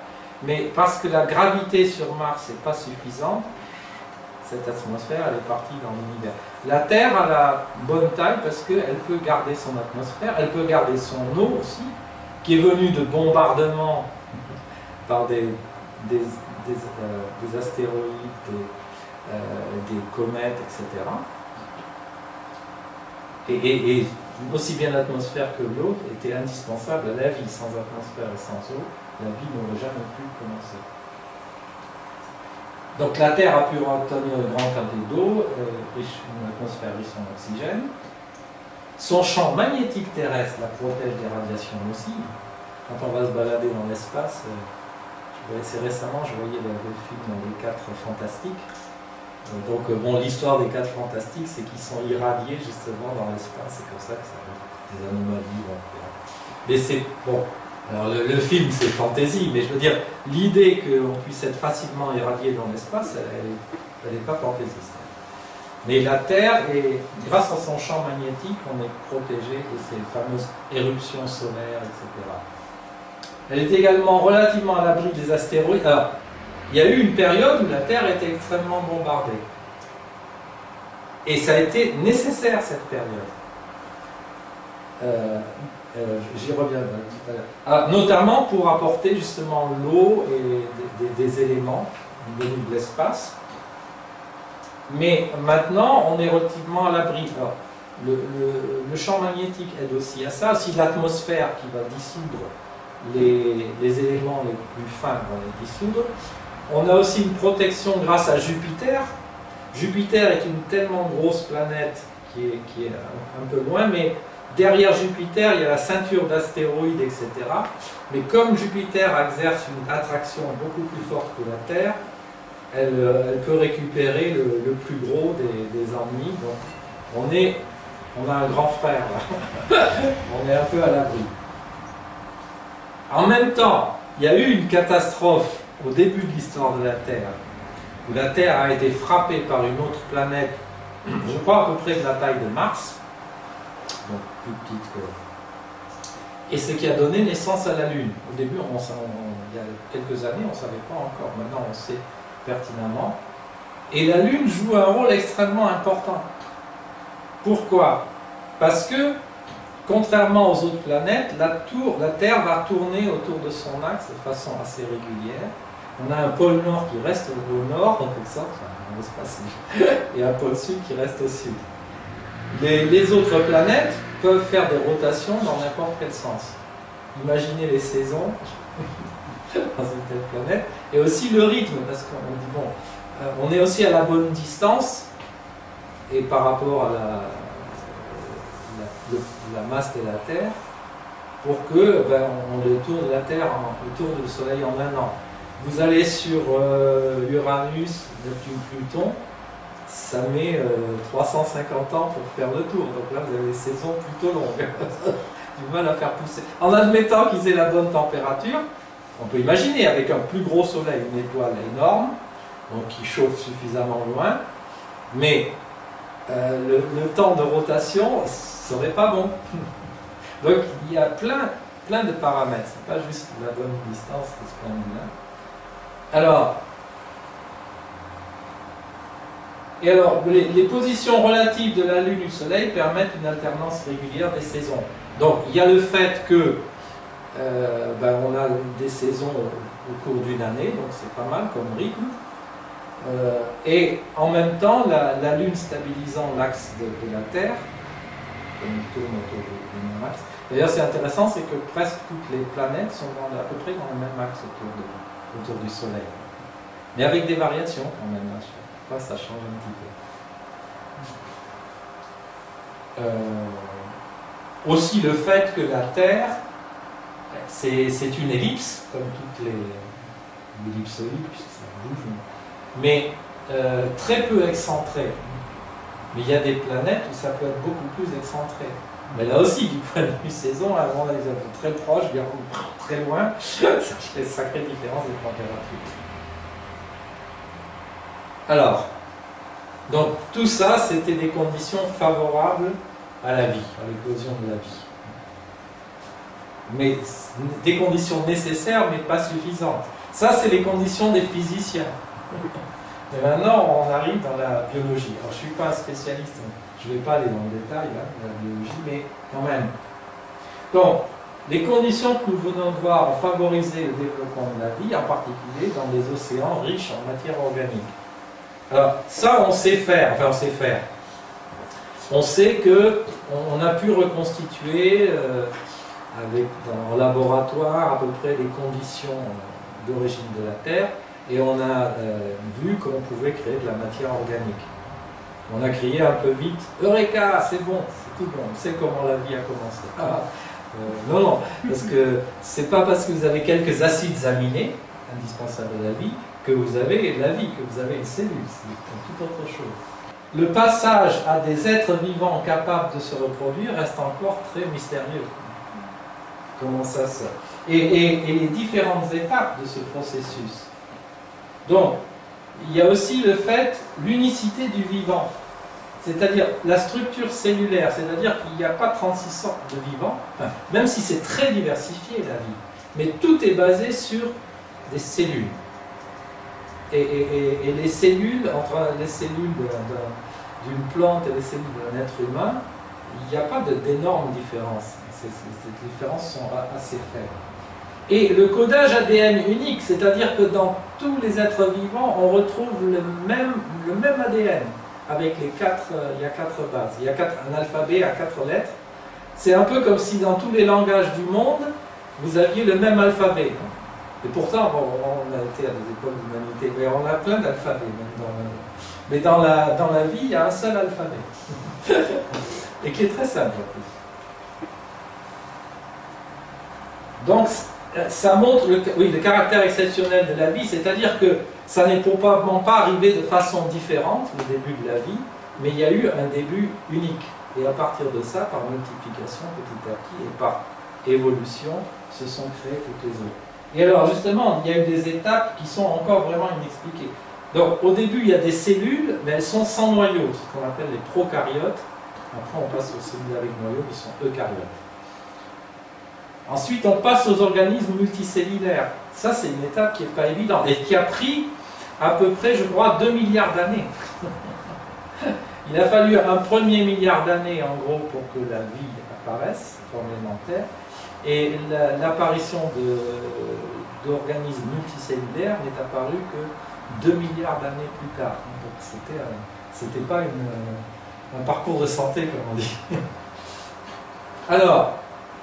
mais parce que la gravité sur Mars n'est pas suffisante, cette atmosphère, elle est partie dans l'univers. La Terre a la bonne taille parce qu'elle peut garder son atmosphère, elle peut garder son eau aussi, qui est venue de bombardements par des astéroïdes, des comètes, etc. Et aussi bien l'atmosphère que l'eau était indispensable à la vie. Sans atmosphère et sans eau, la vie n'aurait jamais pu commencer. Donc la Terre a pu retenir une grande quantité d'eau, une atmosphère riche en oxygène. Son champ magnétique terrestre la protège des radiations nocives. Quand on va se balader dans l'espace, c'est récemment, je voyais le film des 4 Fantastiques. Donc bon, l'histoire des 4 Fantastiques, c'est qu'ils sont irradiés justement dans l'espace, c'est pour ça que ça a des anomalies. Mais c'est bon. Alors le film c'est fantaisie, mais je veux dire, l'idée qu'on puisse être facilement irradié dans l'espace, elle n'est pas fantaisiste. Mais la Terre, grâce à son champ magnétique, on est protégé de ces fameuses éruptions solaires, etc. Elle est également relativement à l'abri des astéroïdes. Alors, il y a eu une période où la Terre était extrêmement bombardée. Et ça a été nécessaire, cette période. J'y reviendrai tout à l'heure. Ah, notamment pour apporter justement l'eau et des éléments venus de l'espace. Mais maintenant, on est relativement à l'abri. Le champ magnétique aide aussi à ça, aussi l'atmosphère qui va dissoudre les éléments les plus fins, va les dissoudre. On a aussi une protection grâce à Jupiter. Jupiter est une tellement grosse planète qui est un peu loin, mais derrière Jupiter, il y a la ceinture d'astéroïdes, etc. Mais comme Jupiter exerce une attraction beaucoup plus forte que la Terre, elle peut récupérer le plus gros des ennemis. Donc on a un grand frère là. On est un peu à l'abri. En même temps, il y a eu une catastrophe au début de l'histoire de la Terre, où la Terre a été frappée par une autre planète, je crois à peu près de la taille de Mars, donc plus petite que... Et ce qui a donné naissance à la Lune. Au début, il y a quelques années, on ne savait pas encore. Maintenant, on sait pertinemment. Et la Lune joue un rôle extrêmement important. Pourquoi? Parce que, contrairement aux autres planètes, la Terre va tourner autour de son axe de façon assez régulière. On a un pôle nord qui reste au nord, en quelque sorte, dans l'espace, et un pôle sud qui reste au sud. Les autres planètes peuvent faire des rotations dans n'importe quel sens. Imaginez les saisons dans une telle planète, et aussi le rythme, parce qu'on dit, bon, on est aussi à la bonne distance, et par rapport à la masse de la Terre, pour que on le tourne la Terre autour du Soleil en un an. Vous allez sur Uranus, Neptune, Pluton, ça met 350 ans pour faire le tour. Donc là, vous avez des saisons plutôt longues. Du mal à faire pousser. En admettant qu'ils aient la bonne température, on peut imaginer avec un plus gros soleil, une étoile énorme, donc qui chauffe suffisamment loin, mais le temps de rotation serait pas bon. Donc il y a plein de paramètres, c'est pas juste la bonne distance de ce point de vue-là. Alors, les positions relatives de la Lune et du Soleil permettent une alternance régulière des saisons. Donc, il y a le fait que on a des saisons au cours d'une année, donc c'est pas mal comme rythme. Et en même temps, la Lune stabilisant l'axe de la Terre, comme il tourne autour du même axe. D'ailleurs, c'est intéressant, c'est que presque toutes les planètes sont à peu près dans le même axe autour du Soleil. Mais avec des variations quand même. À chaque fois, ça change un petit peu. Aussi le fait que la Terre, c'est une ellipse, comme toutes les ellipsoïdes, puisque ça bouge, mais très peu excentrée. Mais il y a des planètes où ça peut être beaucoup plus excentré. Mais là aussi, du point de vue saison, avant les êtres très proches, bien très loin, ça fait une sacrée différence de température. Alors, donc tout ça, c'était des conditions favorables à la vie, à l'éclosion de la vie. Mais des conditions nécessaires, mais pas suffisantes. Ça, c'est les conditions des physiciens. Et maintenant, on arrive dans la biologie. Alors, je ne suis pas un spécialiste, je ne vais pas aller dans le détail là, de la biologie, mais quand même. Donc, les conditions que nous venons de voir ont favorisé le développement de la vie, en particulier dans des océans riches en matière organique. Alors, ça, on sait faire. Enfin, on sait faire. On sait qu'on a pu reconstituer en laboratoire à peu près les conditions d'origine de la Terre, et on a vu qu'on pouvait créer de la matière organique. On a crié un peu vite, Eureka, c'est bon, c'est tout bon, on sait comment la vie a commencé. Non, parce que c'est pas parce que vous avez quelques acides aminés, indispensables à la vie, que vous avez la vie, que vous avez une cellule, c'est tout autre chose. Le passage à des êtres vivants capables de se reproduire reste encore très mystérieux. Comment ça se... Et les différentes étapes de ce processus. Donc, il y a aussi le fait, l'unicité du vivant, c'est-à-dire la structure cellulaire, c'est-à-dire qu'il n'y a pas 36 sortes de vivants, même si c'est très diversifié la vie, mais tout est basé sur des cellules. Et les cellules, entre les cellules d'une plante et les cellules d'un être humain, il n'y a pas d'énormes différences. Ces différences sont assez faibles. Et le codage ADN unique, c'est-à-dire que dans tous les êtres vivants, on retrouve le même ADN, avec il y a 4 bases. Il y a un alphabet à 4 lettres. C'est un peu comme si dans tous les langages du monde, vous aviez le même alphabet. Et pourtant, on a été à des écoles d'humanité, mais on a plein d'alphabets. Mais dans la vie, il y a un seul alphabet. Et qui est très simple. Donc, ça montre le caractère exceptionnel de la vie, c'est-à-dire que ça n'est probablement pas arrivé de façon différente, le début de la vie, mais il y a eu un début unique. Et à partir de ça, par multiplication petit à petit et par évolution, se sont créées toutes les autres. Et alors justement, il y a eu des étapes qui sont encore vraiment inexpliquées. Donc au début, il y a des cellules, mais elles sont sans noyau, ce qu'on appelle les prokaryotes. Après, on passe aux cellules avec noyau, qui sont eucaryotes. Ensuite, on passe aux organismes multicellulaires. Ça, c'est une étape qui n'est pas évidente et qui a pris à peu près, je crois, 2 milliards d'années. Il a fallu un premier milliard d'années, en gros, pour que la vie apparaisse, forme élémentaire. Et l'apparition d'organismes multicellulaires n'est apparue que 2 milliards d'années plus tard. Donc, c'était pas un parcours de santé, comme on dit. Alors,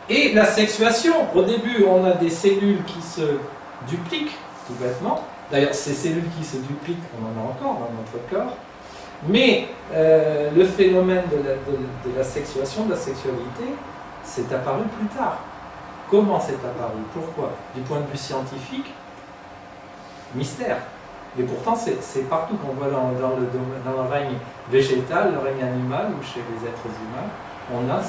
et la sexuation, au début, on a des cellules qui se dupliquent, tout bêtement. D'ailleurs, ces cellules qui se dupliquent, on en a encore dans notre corps. Mais le phénomène de la sexuation, de la sexualité, c'est apparu plus tard. Comment c'est apparu? Pourquoi? Du point de vue scientifique, mystère. Et pourtant, c'est partout qu'on voit dans le règne végétal, le règne animal ou chez les êtres humains, on a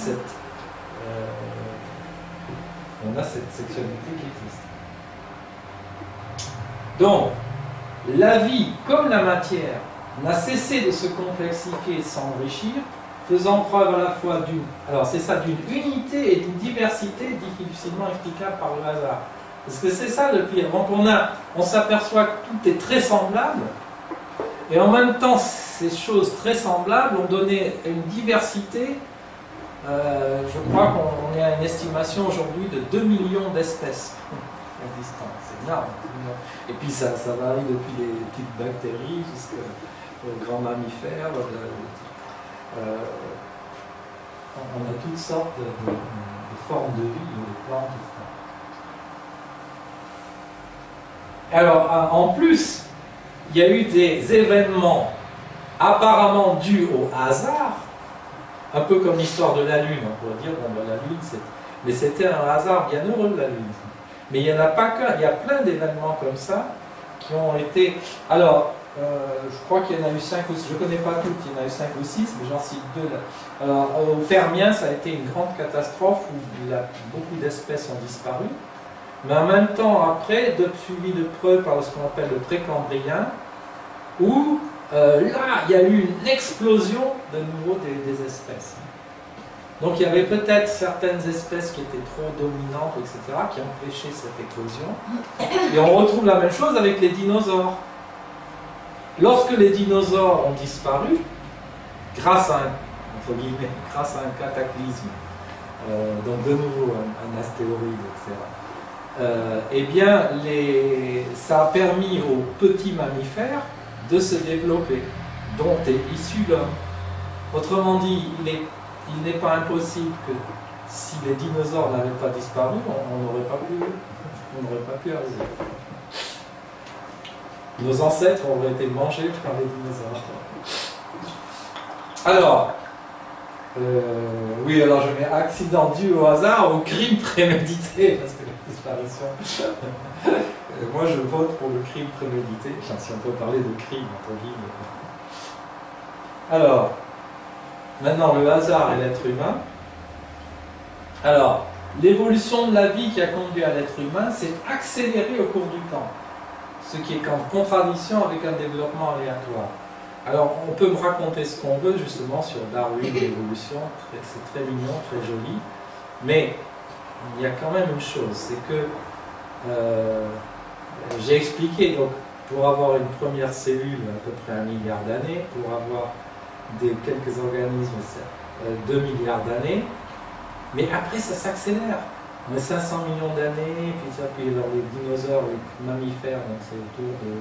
cette sexualité qui existe. Donc, la vie, comme la matière, n'a cessé de se complexifier et de s'enrichir, faisant preuve à la fois d'une unité et d'une diversité difficilement explicable par le hasard. Parce que c'est ça le pire. Donc on s'aperçoit que tout est très semblable, et en même temps, ces choses très semblables ont donné une diversité. Je crois qu'on est à une estimation aujourd'hui de 2 millions d'espèces existantes. C'est énorme. Et puis ça varie depuis les petites bactéries jusqu'aux grands mammifères. On a toutes sortes de formes de vie, de plantes, etc. Alors, en plus, il y a eu des événements apparemment dus au hasard, un peu comme l'histoire de la Lune. On pourrait dire, bon, la Lune, mais c'était un hasard bien heureux, la Lune. Mais il n'y en a pas qu'un, il y a plein d'événements comme ça qui ont été... Alors, je crois qu'il y en a eu 5 ou 6, je ne connais pas toutes, il y en a eu 5 ou 6, mais j'en cite 2 là. Alors, au Permien, ça a été une grande catastrophe où beaucoup d'espèces ont disparu. Mais en même temps, après, suivi de près par ce qu'on appelle le Précambrien, où là, il y a eu une explosion de nouveau des espèces. Donc il y avait peut-être certaines espèces qui étaient trop dominantes, etc., qui empêchaient cette éclosion. Et on retrouve la même chose avec les dinosaures. Lorsque les dinosaures ont disparu, grâce à un cataclysme, donc de nouveau un astéroïde, etc., eh bien, ça a permis aux petits mammifères de se développer, dont est issu l'homme. Autrement dit, il n'est pas impossible que si les dinosaures n'avaient pas disparu, on n'aurait pas pu arriver. Nos ancêtres auraient été mangés par les dinosaures. Alors, oui, alors je mets accident dû au hasard, au crime prémédité, parce que la disparition. Moi, je vote pour le crime prémédité, enfin, si on peut parler de crime, entre guillemets. Alors, maintenant, le hasard et l'être humain. Alors, l'évolution de la vie qui a conduit à l'être humain s'est accélérée au cours du temps, ce qui est en contradiction avec un développement aléatoire. Alors, on peut me raconter ce qu'on veut, justement, sur Darwin et l'évolution, c'est très mignon, très joli, mais il y a quand même une chose, c'est que j'ai expliqué, donc, pour avoir une première cellule, à peu près 1 milliard d'années, pour avoir quelques organismes, 2 milliards d'années, mais après ça s'accélère. On a 500 millions d'années, puis alors les dinosaures, les mammifères, donc c'est autour de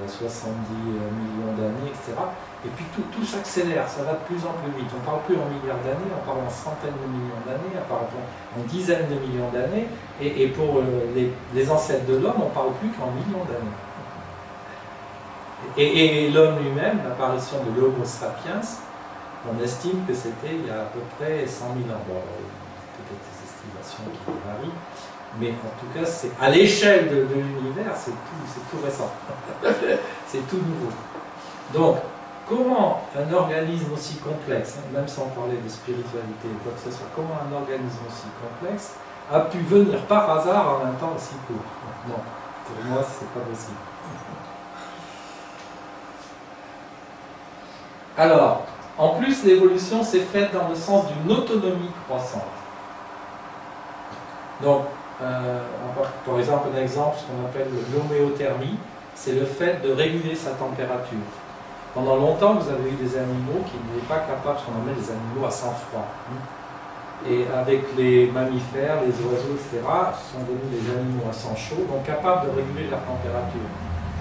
70 millions d'années, etc. Et puis tout s'accélère, ça va de plus en plus vite. On ne parle plus en milliards d'années, on parle en centaines de millions d'années, on parle en dizaines de millions d'années, et pour les ancêtres de l'homme, on ne parle plus qu'en millions d'années. Et l'homme lui-même, l'apparition de l'Homo sapiens, on estime que c'était il y a à peu près 100 000 ans. Bon, peut-être des estimations qui varient, mais en tout cas, à l'échelle de l'univers, c'est tout récent. C'est tout nouveau. Donc, comment un organisme aussi complexe, même sans parler de spiritualité ou quoi que ce soit, comment un organisme aussi complexe a pu venir par hasard en un temps aussi court? Non, pour moi, c'est pas possible. Alors, en plus, l'évolution s'est faite dans le sens d'une autonomie croissante. Donc, par exemple, un exemple, ce qu'on appelle l'homéothermie, c'est le fait de réguler sa température. Pendant longtemps, vous avez eu des animaux qui n'étaient pas capables, ce qu'on appelle des animaux à sang froid. Et avec les mammifères, les oiseaux, etc., ce sont devenus des animaux à sang chaud, donc capables de réguler leur température.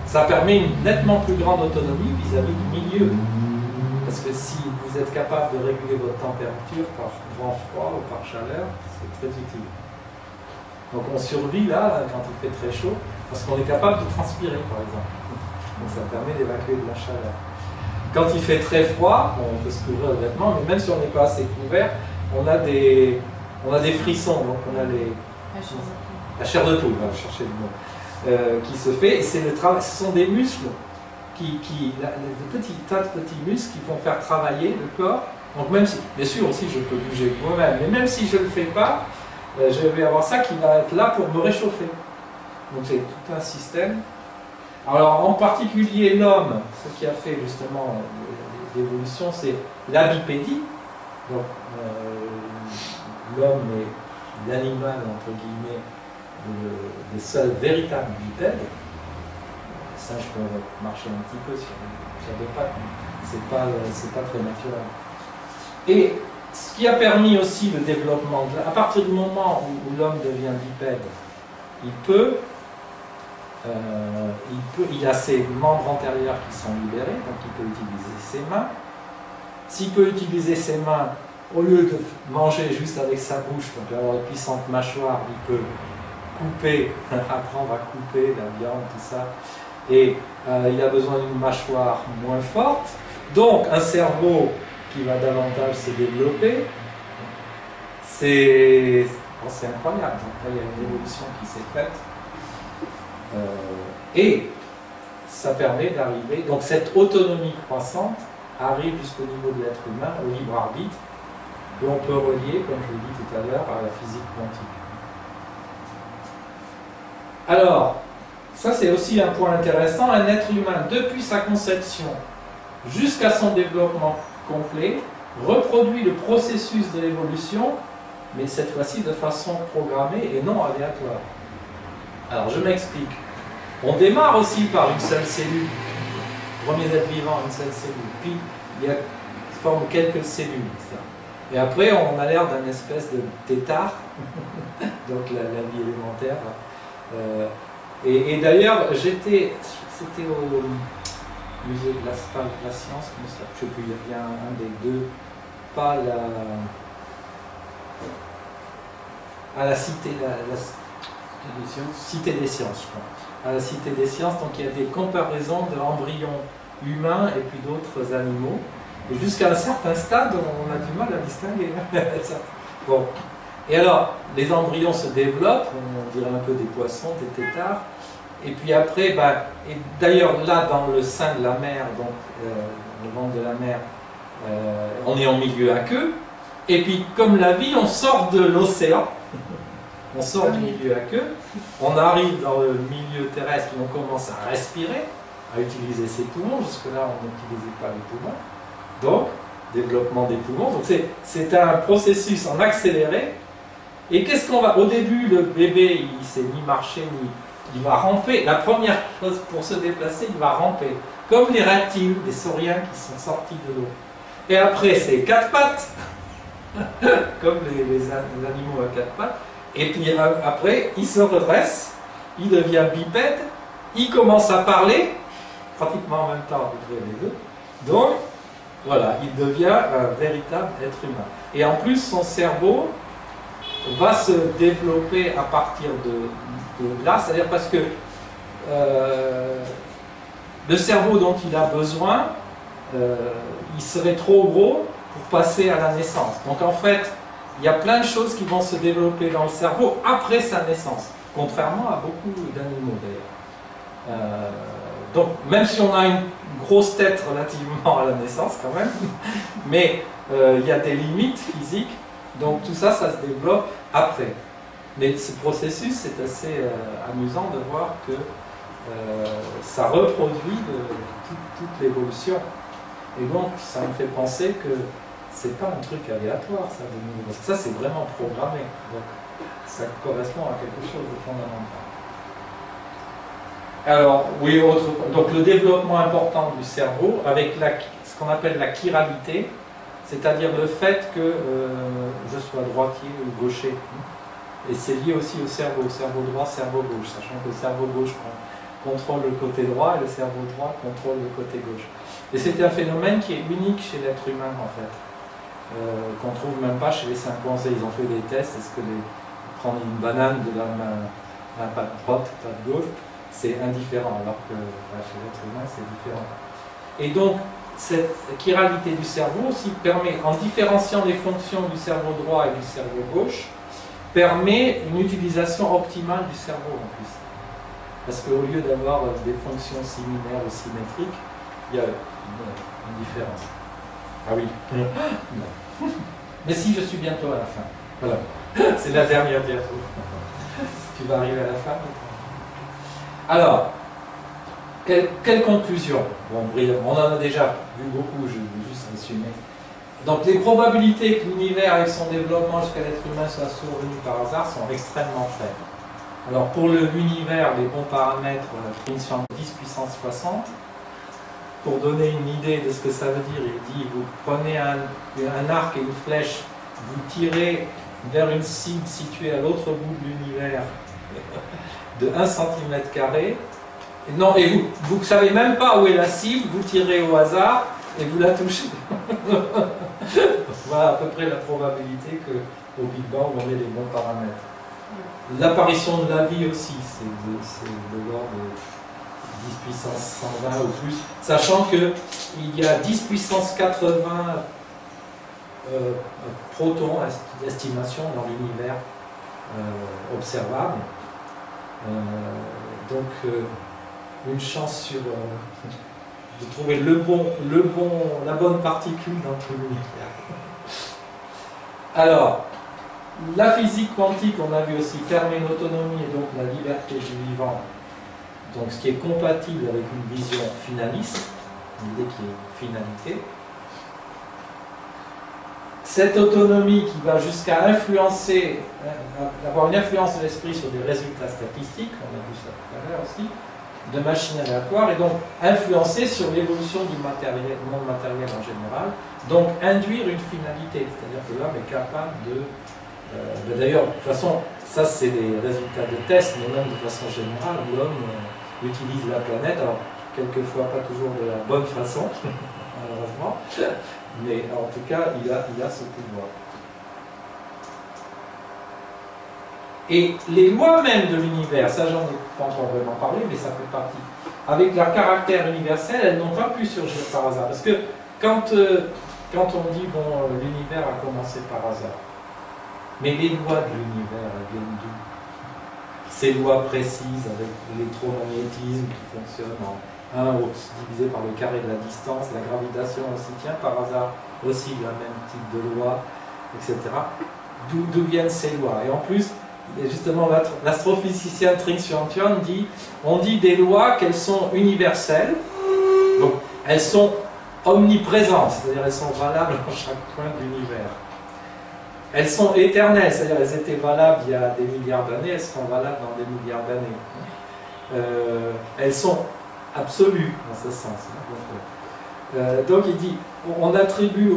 Ça permet une nettement plus grande autonomie vis-à-vis du milieu. Parce que si vous êtes capable de réguler votre température par grand froid ou par chaleur, c'est très utile. Donc on survit là, quand il fait très chaud, parce qu'on est capable de transpirer, par exemple. Donc ça permet d'évacuer de la chaleur. Quand il fait très froid, on peut se couvrir de vêtements, mais même si on n'est pas assez couvert, on a des frissons, donc on a la chair de poule, on va chercher le mot, qui se fait, et c'est le travail, ce sont des muscles, des petits tas de petits muscles qui vont faire travailler le corps. Donc même si, bien sûr aussi je peux bouger moi-même, mais même si je ne le fais pas, je vais avoir ça qui va être là pour me réchauffer. Donc c'est tout un système. Alors en particulier l'homme, ce qui a fait justement l'évolution, c'est la bipédie. Donc l'homme est l'animal, entre guillemets, le seul véritable bipède. Les singes peuvent marcher un petit peu sur deux pattes, mais c'est pas très naturel. Et ce qui a permis aussi le développement, à partir du moment où l'homme devient bipède, il a ses membres antérieurs qui sont libérés, donc il peut utiliser ses mains. S'il peut utiliser ses mains, au lieu de manger juste avec sa bouche, donc avoir une puissante mâchoire, il peut couper, apprendre à couper la viande, tout ça. Et il a besoin d'une mâchoire moins forte, donc un cerveau qui va davantage se développer. C'est incroyable. Donc là, il y a une évolution qui s'est faite. Et ça permet d'arriver, donc cette autonomie croissante arrive jusqu'au niveau de l'être humain, au libre arbitre, que l'on peut relier, comme je l'ai dit tout à l'heure, à la physique quantique. Alors, ça c'est aussi un point intéressant, un être humain, depuis sa conception jusqu'à son développement complet, reproduit le processus de l'évolution, mais cette fois-ci de façon programmée et non aléatoire. Alors je m'explique. On démarre aussi par une seule cellule. Premier être vivant, une seule cellule. Puis il forme quelques cellules. Ça. Et après, on a l'air d'un espèce de tétard, donc la vie élémentaire. Et d'ailleurs, c'était au musée de la science, je ne sais plus, il y a un des deux, pas à la cité, Cité des sciences, je crois. À la Cité des sciences, donc il y a des comparaisons de l'embryon humain et puis d'autres animaux. Et jusqu'à un certain stade, on a du mal à distinguer. Bon. Et alors, les embryons se développent, on dirait un peu des poissons, des têtards. Et puis après, et d'ailleurs là, dans le sein de la mer, donc le ventre de la mer, on est en milieu aqueux. Et puis, comme la vie, on sort de l'océan. On sort du milieu aqueux, on arrive dans le milieu terrestre où on commence à respirer, à utiliser ses poumons. Jusque-là, on n'utilisait pas les poumons. Donc, développement des poumons. Donc, c'est un processus en accéléré. Et qu'est-ce qu'on va... Au début, le bébé, il ne sait ni marcher, ni... Il va ramper. La première chose pour se déplacer, il va ramper. Comme les reptiles, les sauriens qui sont sortis de l'eau. Et après, c'est 4 pattes, comme les animaux à 4 pattes. Et puis après, il se redresse, il devient bipède, il commence à parler, pratiquement en même temps, vous voyez les deux. Donc, voilà, il devient un véritable être humain. Et en plus, son cerveau va se développer à partir de là, c'est-à-dire parce que le cerveau dont il a besoin, il serait trop gros pour passer à la naissance. Donc en fait, il y a plein de choses qui vont se développer dans le cerveau après sa naissance, contrairement à beaucoup d'animaux d'ailleurs. Donc même si on a une grosse tête relativement à la naissance quand même, mais il y a des limites physiques, donc tout ça, ça se développe après. Mais ce processus, c'est assez amusant de voir que ça reproduit toute l'évolution. Et donc, ça me fait penser que c'est pas un truc aléatoire, ça, de nouveau. Parce que ça, c'est vraiment programmé. Donc, ça correspond à quelque chose de fondamental. Alors, oui, donc le développement important du cerveau avec ce qu'on appelle la chiralité, c'est-à-dire le fait que je sois droitier ou gaucher. Et c'est lié aussi au cerveau droit, cerveau gauche, sachant que le cerveau gauche contrôle le côté droit et le cerveau droit contrôle le côté gauche. Et c'est un phénomène qui est unique chez l'être humain en fait, qu'on ne trouve même pas chez les chimpanzés. Ils ont fait des tests, est-ce que prendre une banane de la patte droite, patte gauche, c'est indifférent, alors que chez l'être humain c'est différent. Et donc, cette chiralité du cerveau aussi permet, en différenciant les fonctions du cerveau droit et du cerveau gauche, permet une utilisation optimale du cerveau en plus. Parce qu'au lieu d'avoir des fonctions similaires ou symétriques, il y a une différence. Ah oui. Non. Mais si, je suis bientôt à la fin. Voilà. C'est la dernière diapo. Tu vas arriver à la fin. Alors, quelle conclusion? Bon, brièvement, on en a déjà vu beaucoup, je vais juste résumer. Donc, les probabilités que l'univers, avec son développement jusqu'à l'être humain, soit survenu par hasard sont extrêmement faibles. Alors, pour l'univers, les bons paramètres, une science 10 puissance 60. Pour donner une idée de ce que ça veut dire, il dit, vous prenez un arc et une flèche, vous tirez vers une cible située à l'autre bout de l'univers de 1 cm². Non, et vous ne savez même pas où est la cible, vous tirez au hasard et vous la touchez. Voilà à peu près la probabilité qu'au Big Bang, on ait les bons paramètres. L'apparition de la vie aussi, c'est de l'ordre de 10 puissance 120 ou plus, sachant qu'il y a 10 puissance 80 protons d'estimation dans l'univers observable. Donc, une chance sur de trouver la bonne particule dans tout l'univers. Alors, la physique quantique, on a vu aussi, permet une autonomie et donc la liberté du vivant, donc ce qui est compatible avec une vision finaliste, une idée qui est finalité. Cette autonomie qui va jusqu'à influencer, avoir une influence de l'esprit sur des résultats statistiques, on a vu ça tout à l'heure aussi, de machines aléatoires, et donc influencer sur l'évolution du monde matériel en général, donc induire une finalité, c'est-à-dire que l'homme est capable d'ailleurs, de toute façon, ça c'est les résultats de tests, mais même de façon générale, l'homme utilise la planète, alors quelquefois pas toujours de la bonne façon, malheureusement, mais en tout cas, il a ce pouvoir. Et les lois même de l'univers, ça j'en ai pas encore vraiment parlé, mais ça fait partie. Avec leur caractère universel, elles n'ont pas pu surgir par hasard. Parce que quand on dit, bon, l'univers a commencé par hasard, mais les lois de l'univers, elles viennent d'où? Ces lois précises avec l'électromagnétisme qui fonctionne en 1 divisé par le carré de la distance, la gravitation aussi tient par hasard aussi le même type de loi, etc. D'où viennent ces lois? Et en plus, justement, l'astrophysicien Trinh Shantion dit, on dit des lois qu'elles sont universelles, donc elles sont omniprésentes, c'est-à-dire elles sont valables dans chaque point de l'univers. Elles sont éternelles, c'est-à-dire elles étaient valables il y a des milliards d'années, elles seront valables dans des milliards d'années. Elles sont absolues dans ce sens. Donc il dit, on attribue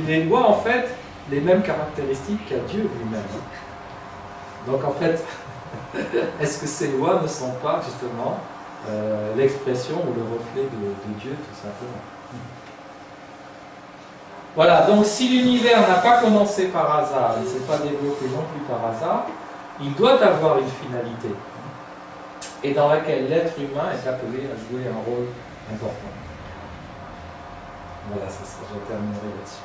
les lois en fait les mêmes caractéristiques qu'à Dieu lui-même. Donc en fait, est-ce que ces lois ne sont pas justement l'expression ou le reflet de Dieu tout simplement? Voilà, donc si l'univers n'a pas commencé par hasard, il ne s'est pas développé non plus par hasard, il doit avoir une finalité, et dans laquelle l'être humain est appelé à jouer un rôle important. Voilà, c'est ça, je terminerai là-dessus.